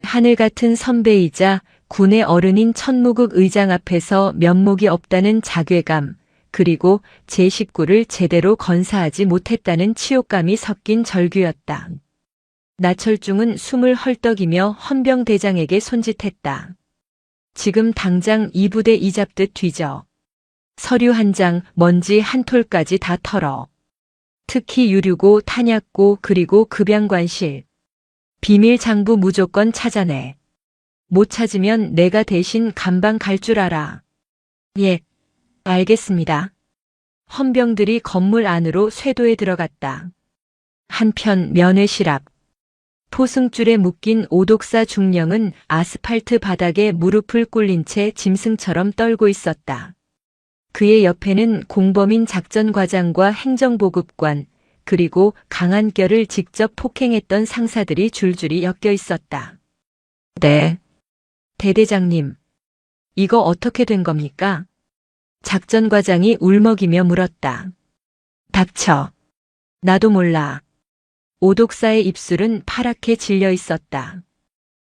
하늘 같은 선배이자 군의 어른인 천무국 의장 앞에서 면목이 없다는 자괴감, 그리고 제 식구를 제대로 건사하지 못했다는 치욕감이 섞인 절규였다. 나철중은 숨을 헐떡이며 헌병대장에게 손짓했다. 지금 당장 이 부대 이잡듯 뒤져. 서류 한 장, 먼지 한 톨까지 다 털어. 특히 유류고, 탄약고, 그리고 급양관실. 비밀 장부 무조건 찾아내. 못 찾으면 내가 대신 감방 갈 줄 알아. 예, 알겠습니다. 헌병들이 건물 안으로 쇄도에 들어갔다. 한편 면회실 앞. 포승줄에 묶인 오독사 중령은 아스팔트 바닥에 무릎을 꿇린 채 짐승처럼 떨고 있었다. 그의 옆에는 공범인 작전과장과 행정보급관, 그리고 강한결을 직접 폭행했던 상사들이 줄줄이 엮여 있었다. 네. 대대장님, 이거 어떻게 된 겁니까? 작전과장이 울먹이며 물었다. 닥쳐. 나도 몰라. 오독사의 입술은 파랗게 질려 있었다.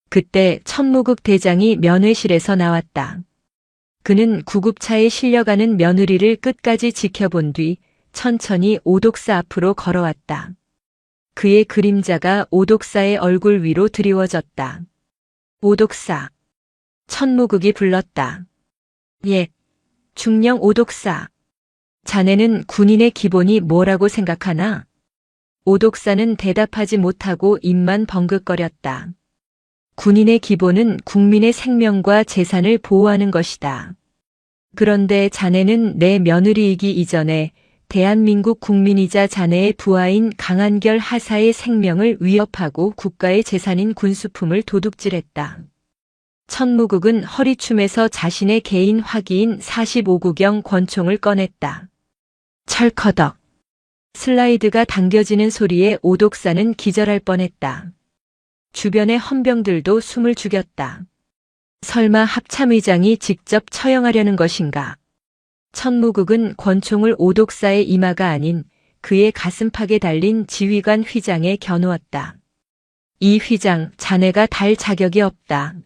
그때 천무국 대장이 면회실에서 나왔다. 그는 구급차에 실려가는 며느리를 끝까지 지켜본 뒤 천천히 오독사 앞으로 걸어왔다. 그의 그림자가 오독사의 얼굴 위로 드리워졌다. 오독사. 천무국이 불렀다. 예, 중령 오독사. 자네는 군인의 기본이 뭐라고 생각하나? 오독사는 대답하지 못하고 입만 벙긋거렸다. 군인의 기본은 국민의 생명과 재산을 보호하는 것이다. 그런데 자네는 내 며느리이기 이전에 대한민국 국민이자 자네의 부하인 강한결 하사의 생명을 위협하고 국가의 재산인 군수품을 도둑질했다. 천무국은 허리춤에서 자신의 개인 화기인 45구경 권총을 꺼냈다. 철커덕. 슬라이드가 당겨지는 소리에 오독사는 기절할 뻔했다. 주변의 헌병들도 숨을 죽였다. 설마 합참의장이 직접 처형하려는 것인가? 천무국은 권총을 오독사의 이마가 아닌 그의 가슴팍에 달린 지휘관 휘장에 겨누었다. 이 휘장 자네가 달 자격이 없다.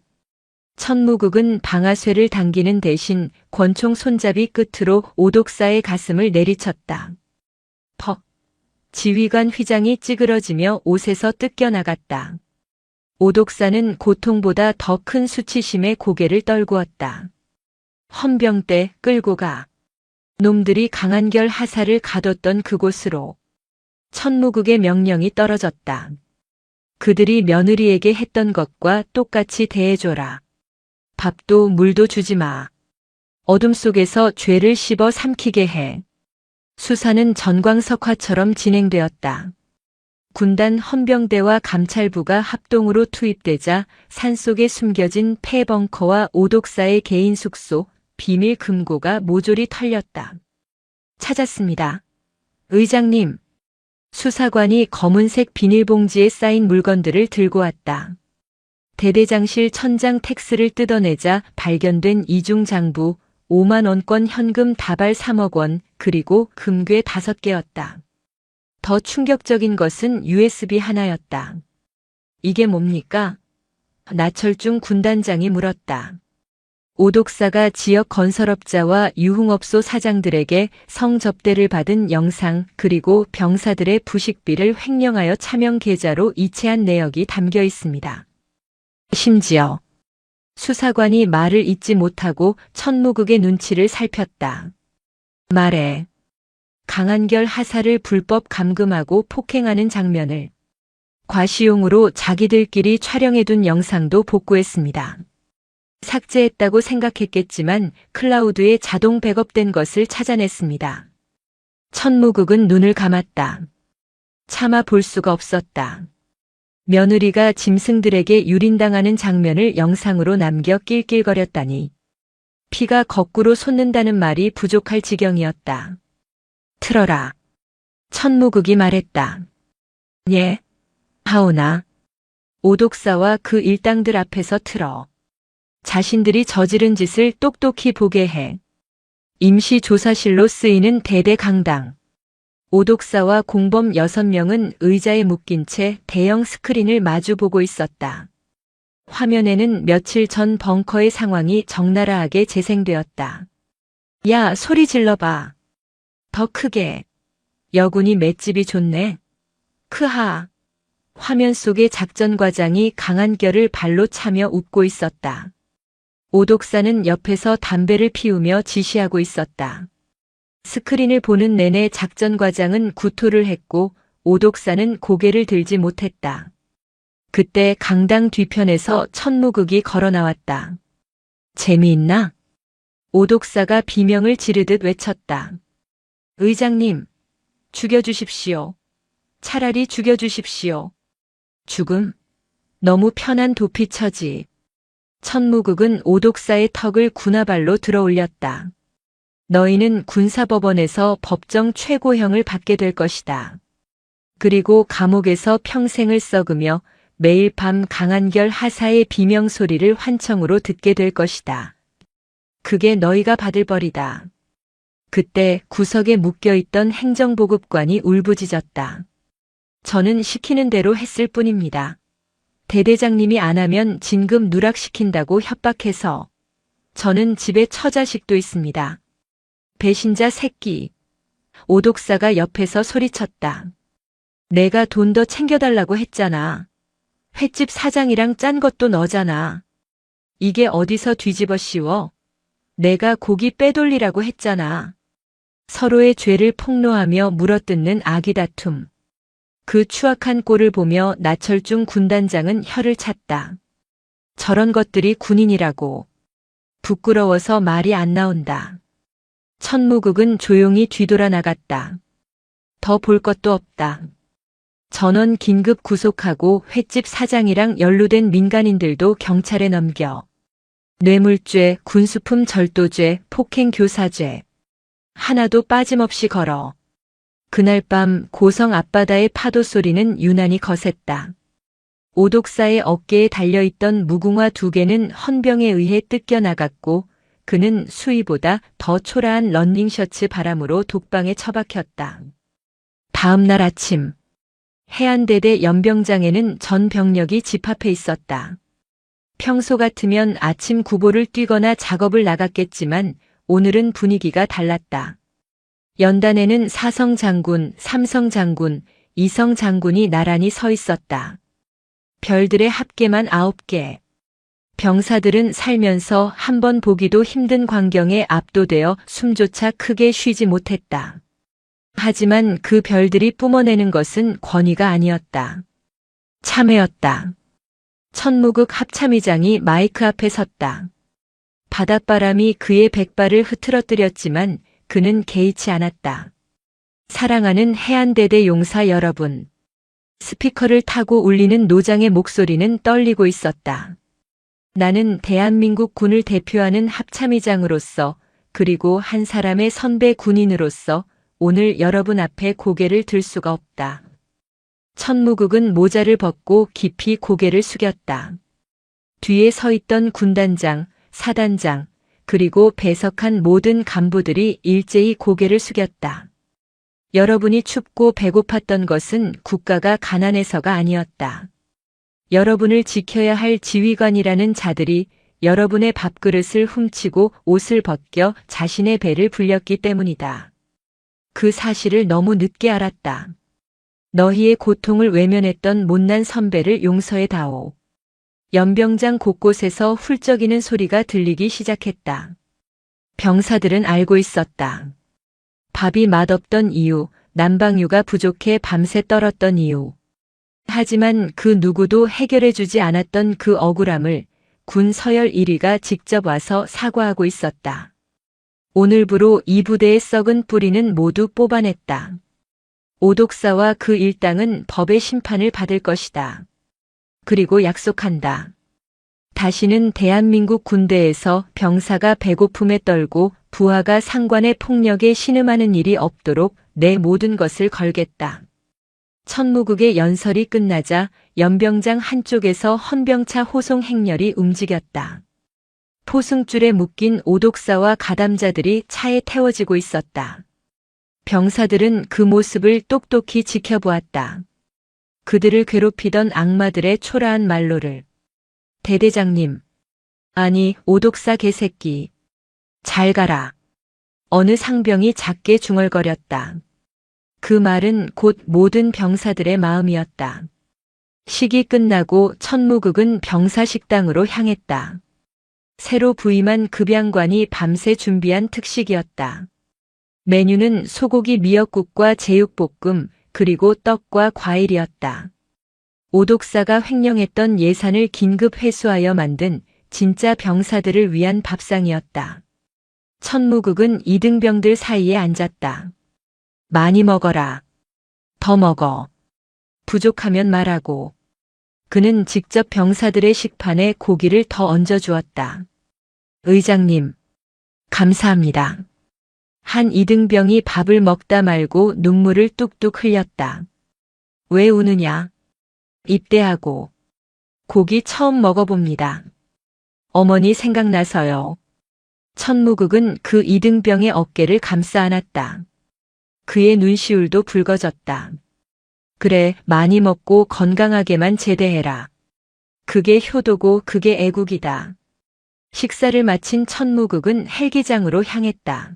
천무국은 방아쇠를 당기는 대신 권총 손잡이 끝으로 오독사의 가슴을 내리쳤다. 퍽. 지휘관 휘장이 찌그러지며 옷에서 뜯겨나갔다. 오독사는 고통보다 더 큰 수치심에 고개를 떨구었다. 헌병대 끌고 가. 놈들이 강한결 하사를 가뒀던 그곳으로. 천무국의 명령이 떨어졌다. 그들이 며느리에게 했던 것과 똑같이 대해줘라. 밥도 물도 주지 마. 어둠 속에서 죄를 씹어 삼키게 해. 수사는 전광석화처럼 진행되었다. 군단 헌병대와 감찰부가 합동으로 투입되자 산속에 숨겨진 폐벙커와 오독사의 개인 숙소, 비밀 금고가 모조리 털렸다. 찾았습니다. 의장님. 수사관이 검은색 비닐봉지에 쌓인 물건들을 들고 왔다. 대대장실 천장 텍스를 뜯어내자 발견된 이중장부, 5만 원권 현금 다발 3억 원, 그리고 금괴 5개였다. 더 충격적인 것은 USB 하나였다. 이게 뭡니까? 나철중 군단장이 물었다. 오독사가 지역 건설업자와 유흥업소 사장들에게 성접대를 받은 영상, 그리고 병사들의 부식비를 횡령하여 차명 계좌로 이체한 내역이 담겨 있습니다. 심지어 수사관이 말을 잇지 못하고 천무국의 눈치를 살폈다. 말해. 강한결 하사를 불법 감금하고 폭행하는 장면을 과시용으로 자기들끼리 촬영해둔 영상도 복구했습니다. 삭제했다고 생각했겠지만 클라우드에 자동 백업된 것을 찾아냈습니다. 천무국은 눈을 감았다. 차마 볼 수가 없었다. 며느리가 짐승들에게 유린당하는 장면을 영상으로 남겨 낄낄거렸다니. 피가 거꾸로 솟는다는 말이 부족할 지경이었다. 틀어라. 천무국이 말했다. 예. 하오나. 오독사와 그 일당들 앞에서 틀어. 자신들이 저지른 짓을 똑똑히 보게 해. 임시조사실로 쓰이는 대대강당. 오독사와 공범 6명은 의자에 묶인 채 대형 스크린을 마주보고 있었다. 화면에는 며칠 전 벙커의 상황이 적나라하게 재생되었다. 야, 소리 질러봐. 더 크게. 여군이 맷집이 좋네. 크하. 화면 속의 작전과장이 강한 결을 발로 차며 웃고 있었다. 오독사는 옆에서 담배를 피우며 지시하고 있었다. 스크린을 보는 내내 작전과장은 구토를 했고 오독사는 고개를 들지 못했다. 그때 강당 뒤편에서 천무극이 걸어 나왔다. 재미있나? 오독사가 비명을 지르듯 외쳤다. 의장님, 죽여주십시오. 차라리 죽여주십시오. 죽음? 너무 편한 도피처지. 천무극은 오독사의 턱을 군화발로 들어올렸다. 너희는 군사법원에서 법정 최고형을 받게 될 것이다. 그리고 감옥에서 평생을 썩으며 매일 밤 강한결 하사의 비명 소리를 환청으로 듣게 될 것이다. 그게 너희가 받을 벌이다. 그때 구석에 묶여있던 행정보급관이 울부짖었다. 저는 시키는 대로 했을 뿐입니다. 대대장님이 안 하면 진급 누락시킨다고 협박해서. 저는 집에 처자식도 있습니다. 배신자 새끼. 오독사가 옆에서 소리쳤다. 내가 돈 더 챙겨달라고 했잖아. 횟집 사장이랑 짠 것도 너잖아. 이게 어디서 뒤집어 씌워? 내가 고기 빼돌리라고 했잖아. 서로의 죄를 폭로하며 물어뜯는 아기 다툼. 그 추악한 꼴을 보며 나철중 군단장은 혀를 찼다. 저런 것들이 군인이라고. 부끄러워서 말이 안 나온다. 천무극은 조용히 뒤돌아 나갔다. 더 볼 것도 없다. 전원 긴급 구속하고 횟집 사장이랑 연루된 민간인들도 경찰에 넘겨. 뇌물죄, 군수품 절도죄, 폭행교사죄. 하나도 빠짐없이 걸어. 그날 밤 고성 앞바다의 파도 소리는 유난히 거셌다. 오독사의 어깨에 달려있던 무궁화 2개는 헌병에 의해 뜯겨나갔고 그는 수위보다 더 초라한 런닝셔츠 바람으로 독방에 처박혔다. 다음 날 아침 해안대대 연병장에는 전 병력이 집합해 있었다. 평소 같으면 아침 구보를 뛰거나 작업을 나갔겠지만 오늘은 분위기가 달랐다. 연단에는 4성 장군, 3성 장군, 2성 장군이 나란히 서 있었다. 별들의 합계만 9개. 병사들은 살면서 한 번 보기도 힘든 광경에 압도되어 숨조차 크게 쉬지 못했다. 하지만 그 별들이 뿜어내는 것은 권위가 아니었다. 참회였다. 천무극 합참의장이 마이크 앞에 섰다. 바닷바람이 그의 백발을 흐트러뜨렸지만 그는 개의치 않았다. 사랑하는 해안대대 용사 여러분. 스피커를 타고 울리는 노장의 목소리는 떨리고 있었다. 나는 대한민국 군을 대표하는 합참의장으로서 그리고 한 사람의 선배 군인으로서 오늘 여러분 앞에 고개를 들 수가 없다. 천무극은 모자를 벗고 깊이 고개를 숙였다. 뒤에 서 있던 군단장, 사단장, 그리고 배석한 모든 간부들이 일제히 고개를 숙였다. 여러분이 춥고 배고팠던 것은 국가가 가난해서가 아니었다. 여러분을 지켜야 할 지휘관이라는 자들이 여러분의 밥그릇을 훔치고 옷을 벗겨 자신의 배를 불렸기 때문이다. 그 사실을 너무 늦게 알았다. 너희의 고통을 외면했던 못난 선배를 용서해 다오. 연병장 곳곳에서 훌쩍이는 소리가 들리기 시작했다. 병사들은 알고 있었다. 밥이 맛없던 이유, 난방유가 부족해 밤새 떨었던 이유. 하지만 그 누구도 해결해주지 않았던 그 억울함을 군 서열 1위가 직접 와서 사과하고 있었다. 오늘부로 이 부대의 썩은 뿌리는 모두 뽑아냈다. 오독사와 그 일당은 법의 심판을 받을 것이다. 그리고 약속한다. 다시는 대한민국 군대에서 병사가 배고픔에 떨고 부하가 상관의 폭력에 신음하는 일이 없도록 내 모든 것을 걸겠다. 천무국의 연설이 끝나자 연병장 한쪽에서 헌병차 호송 행렬이 움직였다. 포승줄에 묶인 오독사와 가담자들이 차에 태워지고 있었다. 병사들은 그 모습을 똑똑히 지켜보았다. 그들을 괴롭히던 악마들의 초라한 말로를. 대대장님. 아니, 오독사 개새끼. 잘 가라. 어느 상병이 작게 중얼거렸다. 그 말은 곧 모든 병사들의 마음이었다. 식이 끝나고 천무국은 병사식당으로 향했다. 새로 부임한 급양관이 밤새 준비한 특식이었다. 메뉴는 소고기 미역국과 제육볶음, 그리고 떡과 과일이었다. 오독사가 횡령했던 예산을 긴급 회수하여 만든 진짜 병사들을 위한 밥상이었다. 천무국은 이등병들 사이에 앉았다. 많이 먹어라. 더 먹어. 부족하면 말하고. 그는 직접 병사들의 식판에 고기를 더 얹어주었다. 의장님, 감사합니다. 한 이등병이 밥을 먹다 말고 눈물을 뚝뚝 흘렸다. 왜 우느냐? 입대하고 고기 처음 먹어봅니다. 어머니 생각나서요. 천무국은 그 이등병의 어깨를 감싸 안았다. 그의 눈시울도 붉어졌다. 그래, 많이 먹고 건강하게만 제대해라. 그게 효도고 그게 애국이다. 식사를 마친 천무국은 헬기장으로 향했다.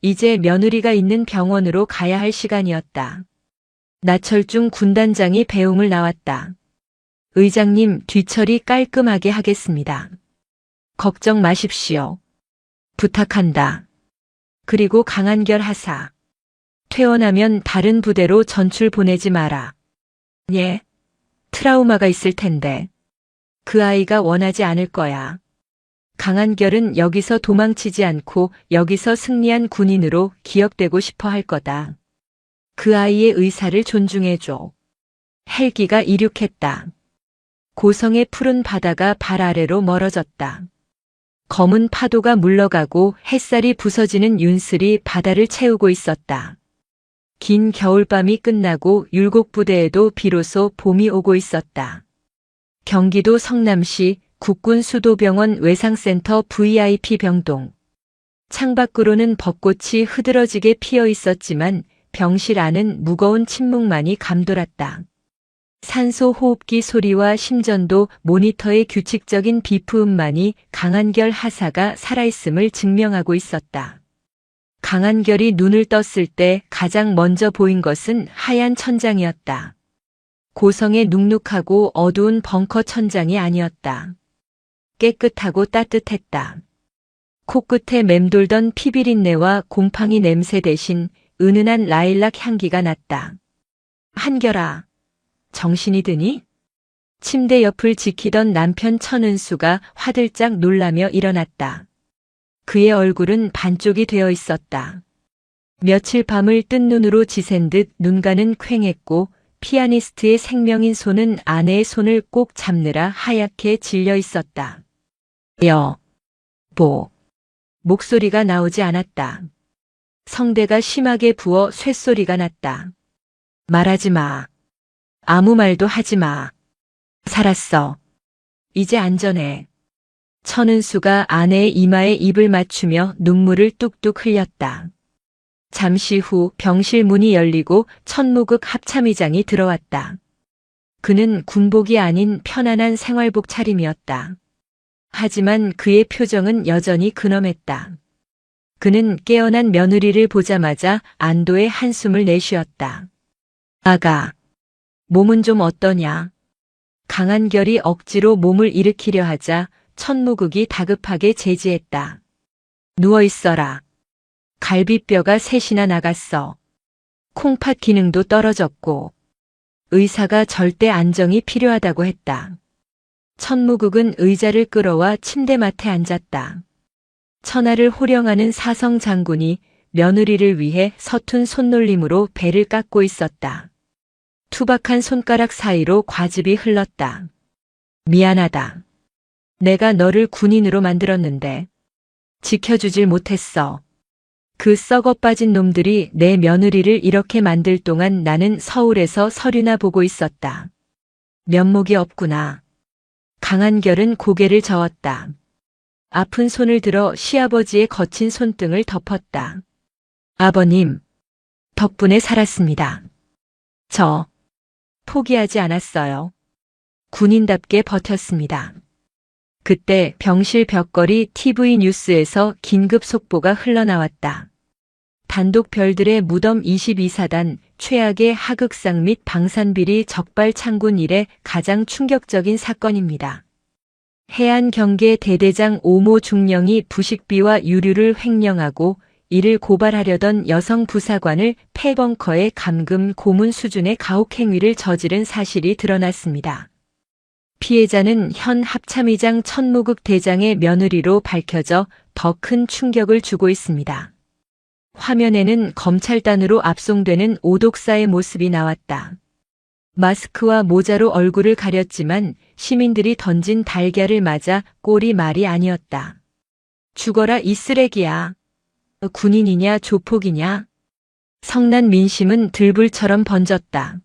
이제 며느리가 있는 병원으로 가야 할 시간이었다. 나철중 군단장이 배웅을 나왔다. 의장님, 뒤처리 깔끔하게 하겠습니다. 걱정 마십시오. 부탁한다. 그리고 강한결 하사. 퇴원하면 다른 부대로 전출 보내지 마라. 예. 트라우마가 있을 텐데. 그 아이가 원하지 않을 거야. 강한결은 여기서 도망치지 않고 여기서 승리한 군인으로 기억되고 싶어 할 거다. 그 아이의 의사를 존중해줘. 헬기가 이륙했다. 고성의 푸른 바다가 발 아래로 멀어졌다. 검은 파도가 물러가고 햇살이 부서지는 윤슬이 바다를 채우고 있었다. 긴 겨울밤이 끝나고 율곡부대에도 비로소 봄이 오고 있었다. 경기도 성남시 국군수도병원 외상센터 VIP 병동. 창밖으로는 벚꽃이 흐드러지게 피어 있었지만 병실 안은 무거운 침묵만이 감돌았다. 산소 호흡기 소리와 심전도 모니터의 규칙적인 비프음만이 강한결 하사가 살아있음을 증명하고 있었다. 강한결이 눈을 떴을 때 가장 먼저 보인 것은 하얀 천장이었다. 고성의 눅눅하고 어두운 벙커 천장이 아니었다. 깨끗하고 따뜻했다. 코끝에 맴돌던 피비린내와 곰팡이 냄새 대신 은은한 라일락 향기가 났다. 한결아, 정신이 드니? 침대 옆을 지키던 남편 천은수가 화들짝 놀라며 일어났다. 그의 얼굴은 반쪽이 되어 있었다. 며칠 밤을 뜬 눈으로 지샌 듯 눈가는 퀭했고 피아니스트의 생명인 손은 아내의 손을 꼭 잡느라 하얗게 질려 있었다. 목소리가 나오지 않았다. 성대가 심하게 부어 쇳소리가 났다. 말하지 마. 아무 말도 하지 마. 살았어. 이제 안전해. 천은수가 아내의 이마에 입을 맞추며 눈물을 뚝뚝 흘렸다. 잠시 후 병실 문이 열리고 천무국 합참의장이 들어왔다. 그는 군복이 아닌 편안한 생활복 차림이었다. 하지만 그의 표정은 여전히 근엄했다. 그는 깨어난 며느리를 보자마자 안도의 한숨을 내쉬었다. 아가, 몸은 좀 어떠냐? 강한결이 억지로 몸을 일으키려 하자 천무국이 다급하게 제지했다. 누워있어라. 갈비뼈가 셋이나 나갔어. 콩팥 기능도 떨어졌고 의사가 절대 안정이 필요하다고 했다. 천무국은 의자를 끌어와 침대맡에 앉았다. 천하를 호령하는 사성 장군이 며느리를 위해 서툰 손놀림으로 배를 깎고 있었다. 투박한 손가락 사이로 과즙이 흘렀다. 미안하다. 내가 너를 군인으로 만들었는데 지켜주질 못했어. 그 썩어 빠진 놈들이 내 며느리를 이렇게 만들 동안 나는 서울에서 서류나 보고 있었다. 면목이 없구나. 강한결은 고개를 저었다. 아픈 손을 들어 시아버지의 거친 손등을 덮었다. 아버님, 덕분에 살았습니다. 저 포기하지 않았어요. 군인답게 버텼습니다. 그때 병실 벽걸이 TV 뉴스에서 긴급 속보가 흘러나왔다. 단독 별들의 무덤 22사단 최악의 하극상 및 방산비리 적발 창군 이래 가장 충격적인 사건입니다. 해안 경계 대대장 오모 중령이 부식비와 유류를 횡령하고 이를 고발하려던 여성 부사관을 폐벙커에 감금 고문 수준의 가혹행위를 저지른 사실이 드러났습니다. 피해자는 현 합참의장 천무국 대장의 며느리로 밝혀져 더 큰 충격을 주고 있습니다. 화면에는 검찰단으로 압송되는 오독사의 모습이 나왔다. 마스크와 모자로 얼굴을 가렸지만 시민들이 던진 달걀을 맞아 꼴이 말이 아니었다. 죽어라 이 쓰레기야. 군인이냐 조폭이냐. 성난 민심은 들불처럼 번졌다.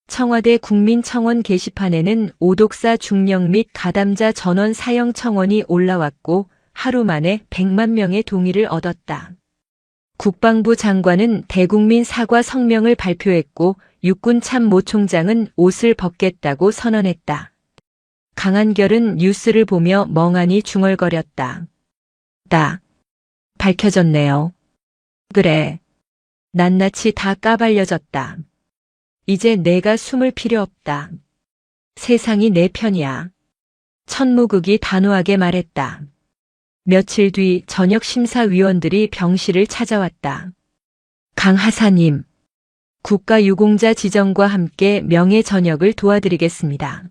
청와대 국민청원 게시판에는 오독사 중령 및 가담자 전원 사형 청원이 올라왔고 하루 만에 100만 명의 동의를 얻었다. 국방부 장관은 대국민 사과 성명을 발표했고 육군 참모총장은 옷을 벗겠다고 선언했다. 강한결은 뉴스를 보며 멍하니 중얼거렸다. 밝혀졌네요. 그래. 낱낱이 다 까발려졌다. 이제 내가 숨을 필요 없다. 세상이 내 편이야. 천무국이 단호하게 말했다. 며칠 뒤 저녁 심사위원들이 병실을 찾아왔다. 강 하사님, 국가유공자 지정과 함께 명예 전역을 도와드리겠습니다.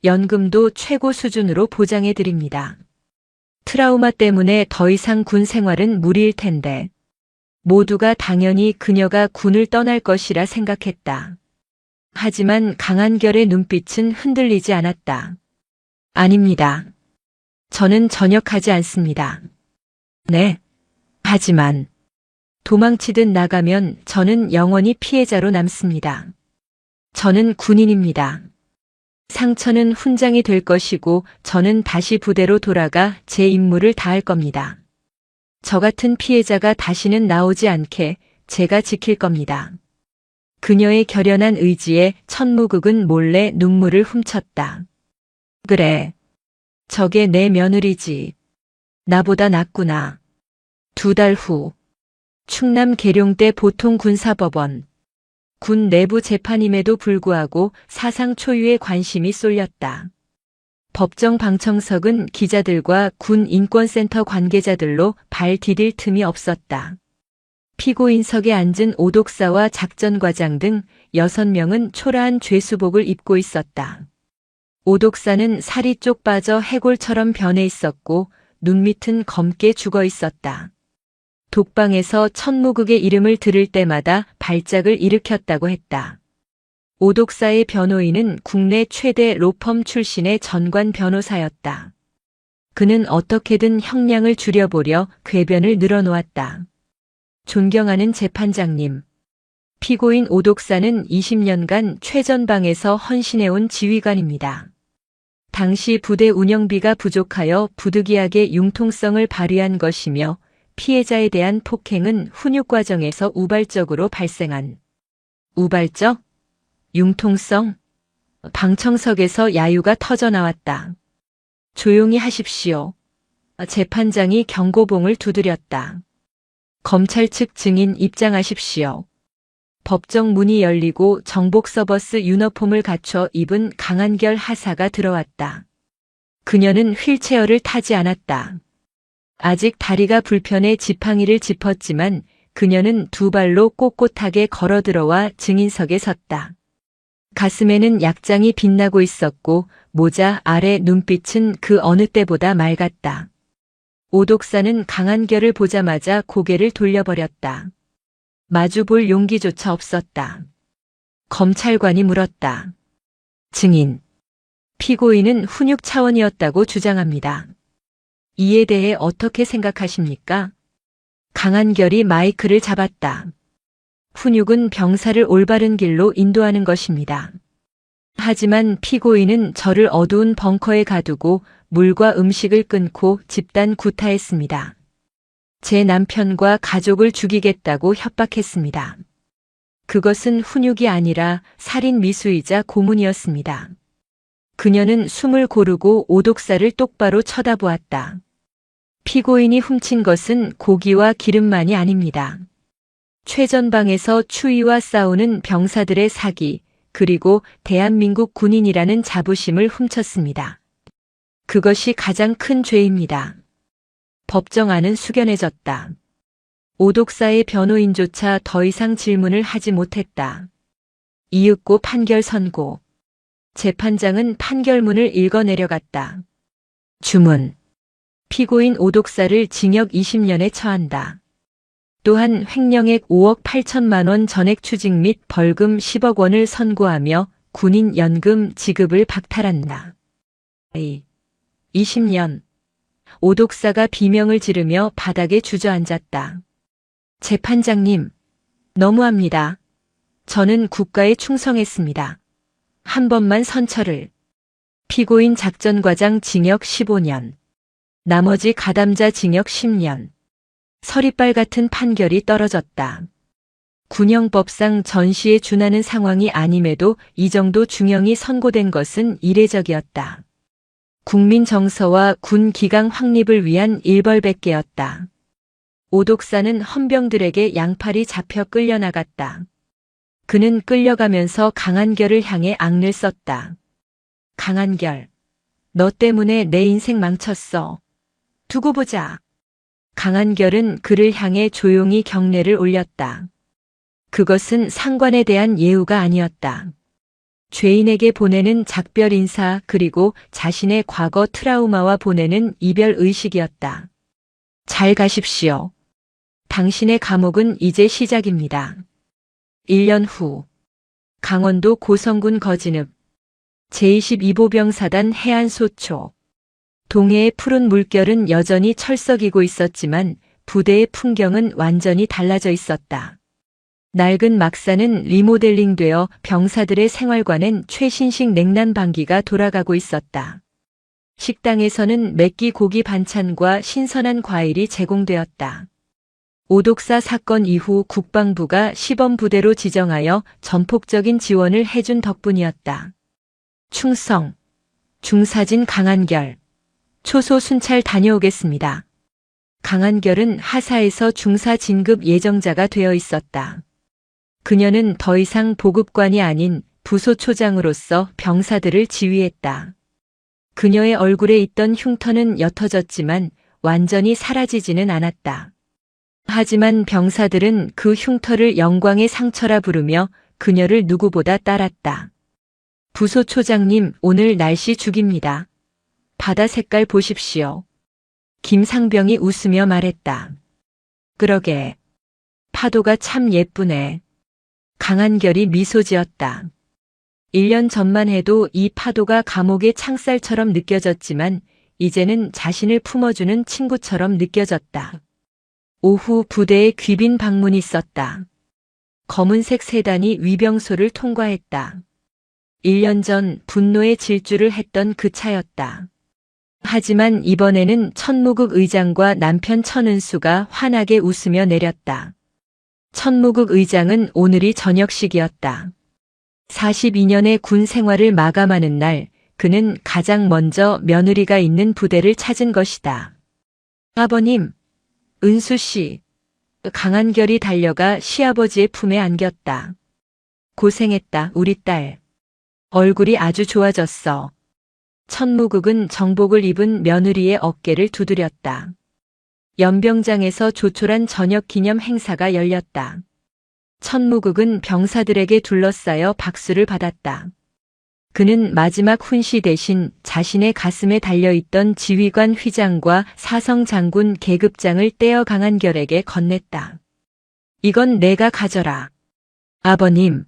연금도 최고 수준으로 보장해드립니다. 트라우마 때문에 더 이상 군 생활은 무리일 텐데 모두가 당연히 그녀가 군을 떠날 것이라 생각했다. 하지만 강한결의 눈빛은 흔들리지 않았다. 아닙니다. 저는 전역하지 않습니다. 네. 하지만 도망치듯 나가면 저는 영원히 피해자로 남습니다. 저는 군인입니다. 상처는 훈장이 될 것이고 저는 다시 부대로 돌아가 제 임무를 다할 겁니다. 저 같은 피해자가 다시는 나오지 않게 제가 지킬 겁니다. 그녀의 결연한 의지에 천무국은 몰래 눈물을 훔쳤다. 그래. 저게 내 며느리지. 나보다 낫구나. 2달 후 충남 계룡대 보통군사법원. 군 내부 재판임에도 불구하고 사상 초유의 관심이 쏠렸다. 법정 방청석은 기자들과 군 인권센터 관계자들로 발 디딜 틈이 없었다. 피고인석에 앉은 오독사와 작전과장 등 6명은 초라한 죄수복을 입고 있었다. 오독사는 살이 쪽 빠져 해골처럼 변해 있었고 눈밑은 검게 죽어 있었다. 독방에서 천무국의 이름을 들을 때마다 발작을 일으켰다고 했다. 오독사의 변호인은 국내 최대 로펌 출신의 전관 변호사였다. 그는 어떻게든 형량을 줄여보려 궤변을 늘어놓았다. 존경하는 재판장님. 피고인 오독사는 20년간 최전방에서 헌신해온 지휘관입니다. 당시 부대 운영비가 부족하여 부득이하게 융통성을 발휘한 것이며 피해자에 대한 폭행은 훈육 과정에서 우발적으로 발생한 우발적? 융통성? 방청석에서 야유가 터져나왔다. 조용히 하십시오. 재판장이 경고봉을 두드렸다. 검찰 측 증인 입장하십시오. 법정 문이 열리고 정복 서버스 유니폼을 갖춰 입은 강한결 하사가 들어왔다. 그녀는 휠체어를 타지 않았다. 아직 다리가 불편해 지팡이를 짚었지만 그녀는 2발로 꼿꼿하게 걸어들어와 증인석에 섰다. 가슴에는 약장이 빛나고 있었고 모자 아래 눈빛은 그 어느 때보다 맑았다. 오독사는 강한결을 보자마자 고개를 돌려버렸다. 마주볼 용기조차 없었다. 검찰관이 물었다. 증인. 피고인은 훈육 차원이었다고 주장합니다. 이에 대해 어떻게 생각하십니까? 강한결이 마이크를 잡았다. 훈육은 병사를 올바른 길로 인도하는 것입니다. 하지만 피고인은 저를 어두운 벙커에 가두고 물과 음식을 끊고 집단 구타했습니다. 제 남편과 가족을 죽이겠다고 협박했습니다. 그것은 훈육이 아니라 살인 미수이자 고문이었습니다. 그녀는 숨을 고르고 오독사를 똑바로 쳐다보았다. 피고인이 훔친 것은 고기와 기름만이 아닙니다. 최전방에서 추위와 싸우는 병사들의 사기, 그리고 대한민국 군인이라는 자부심을 훔쳤습니다. 그것이 가장 큰 죄입니다. 법정 안은 숙연해졌다. 오독사의 변호인조차 더 이상 질문을 하지 못했다. 이윽고 판결 선고. 재판장은 판결문을 읽어 내려갔다. 주문. 피고인 오독사를 징역 20년에 처한다. 또한 횡령액 5억 8천만 원 전액 추징 및 벌금 10억 원을 선고하며 군인 연금 지급을 박탈한다. 20년. 오독사가 비명을 지르며 바닥에 주저앉았다. 재판장님, 너무합니다. 저는 국가에 충성했습니다. 한 번만 선처를. 피고인 작전과장 징역 15년. 나머지 가담자 징역 10년. 서리빨 같은 판결이 떨어졌다. 군형법상 전시에 준하는 상황이 아님에도 이 정도 중형이 선고된 것은 이례적이었다. 국민 정서와 군 기강 확립을 위한 일벌백계였다. 오독사는 헌병들에게 양팔이 잡혀 끌려나갔다. 그는 끌려가면서 강한결을 향해 악을 썼다. 강한결, 너 때문에 내 인생 망쳤어. 두고 보자. 강한결은 그를 향해 조용히 경례를 올렸다. 그것은 상관에 대한 예우가 아니었다. 죄인에게 보내는 작별 인사 그리고 자신의 과거 트라우마와 보내는 이별 의식이었다. 잘 가십시오. 당신의 감옥은 이제 시작입니다. 1년 후 강원도 고성군 거진읍 제22보병사단 해안소초. 동해의 푸른 물결은 여전히 철썩이고 있었지만 부대의 풍경은 완전히 달라져 있었다. 낡은 막사는 리모델링되어 병사들의 생활관엔 최신식 냉난방기가 돌아가고 있었다. 식당에서는 맵기 고기 반찬과 신선한 과일이 제공되었다. 오독사 사건 이후 국방부가 시범부대로 지정하여 전폭적인 지원을 해준 덕분이었다. 충성. 중사진 강한결. 초소 순찰 다녀오겠습니다. 강한결은 하사에서 중사 진급 예정자가 되어 있었다. 그녀는 더 이상 보급관이 아닌 부소초장으로서 병사들을 지휘했다. 그녀의 얼굴에 있던 흉터는 옅어졌지만 완전히 사라지지는 않았다. 하지만 병사들은 그 흉터를 영광의 상처라 부르며 그녀를 누구보다 따랐다. 부소초장님, 오늘 날씨 죽입니다. 바다 색깔 보십시오. 김상병이 웃으며 말했다. 그러게. 파도가 참 예쁘네. 강한결이 미소 지었다. 1년 전만 해도 이 파도가 감옥의 창살처럼 느껴졌지만 이제는 자신을 품어주는 친구처럼 느껴졌다. 오후 부대에 귀빈 방문이 있었다. 검은색 세단이 위병소를 통과했다. 1년 전 분노의 질주를 했던 그 차였다. 하지만 이번에는 천무국 의장과 남편 천은수가 환하게 웃으며 내렸다. 천무국 의장은 오늘이 저녁식이었다. 42년의 군 생활을 마감하는 날, 그는 가장 먼저 며느리가 있는 부대를 찾은 것이다. 아버님, 은수씨. 강한결이 달려가 시아버지의 품에 안겼다. 고생했다, 우리 딸. 얼굴이 아주 좋아졌어. 천무국은 정복을 입은 며느리의 어깨를 두드렸다. 연병장에서 조촐한 저녁 기념 행사가 열렸다. 천무국은 병사들에게 둘러싸여 박수를 받았다. 그는 마지막 훈시 대신 자신의 가슴에 달려있던 지휘관 휘장과 사성장군 계급장을 떼어 강한결에게 건넸다. 이건 내가 가져라. 아버님,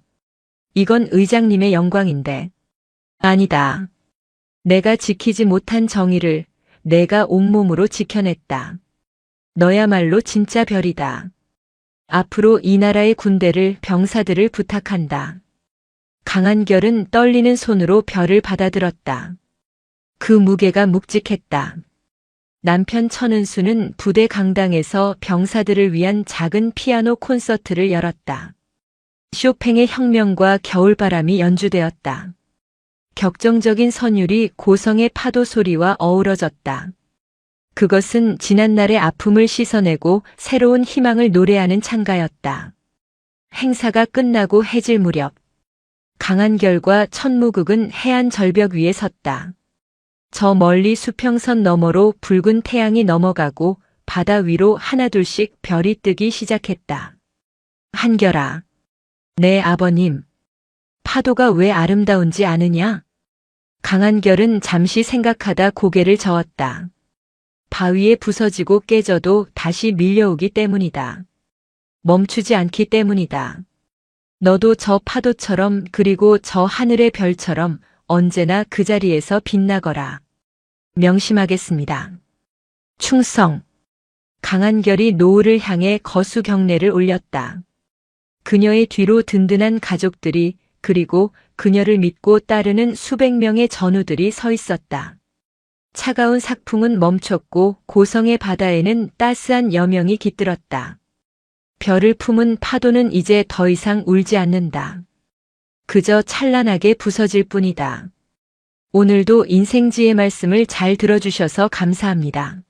이건 의장님의 영광인데. 아니다. 내가 지키지 못한 정의를 내가 온몸으로 지켜냈다. 너야말로 진짜 별이다. 앞으로 이 나라의 군대를 병사들을 부탁한다. 강한결은 떨리는 손으로 별을 받아들었다. 그 무게가 묵직했다. 남편 천은수는 부대 강당에서 병사들을 위한 작은 피아노 콘서트를 열었다. 쇼팽의 혁명과 겨울바람이 연주되었다. 격정적인 선율이 고성의 파도 소리와 어우러졌다. 그것은 지난날의 아픔을 씻어내고 새로운 희망을 노래하는 찬가였다. 행사가 끝나고 해질 무렵 강한결과 천무국은 해안 절벽 위에 섰다. 저 멀리 수평선 너머로 붉은 태양이 넘어가고 바다 위로 하나둘씩 별이 뜨기 시작했다. 한결아, 내 아버님, 파도가 왜 아름다운지 아느냐? 강한결은 잠시 생각하다 고개를 저었다. 바위에 부서지고 깨져도 다시 밀려오기 때문이다. 멈추지 않기 때문이다. 너도 저 파도처럼 그리고 저 하늘의 별처럼 언제나 그 자리에서 빛나거라. 명심하겠습니다. 충성. 강한결이 노을을 향해 거수 경례를 올렸다. 그녀의 뒤로 든든한 가족들이 그리고 그녀를 믿고 따르는 수백 명의 전우들이 서 있었다. 차가운 삭풍은 멈췄고 고성의 바다에는 따스한 여명이 깃들었다. 별을 품은 파도는 이제 더 이상 울지 않는다. 그저 찬란하게 부서질 뿐이다. 오늘도 인생지의 말씀을 잘 들어주셔서 감사합니다.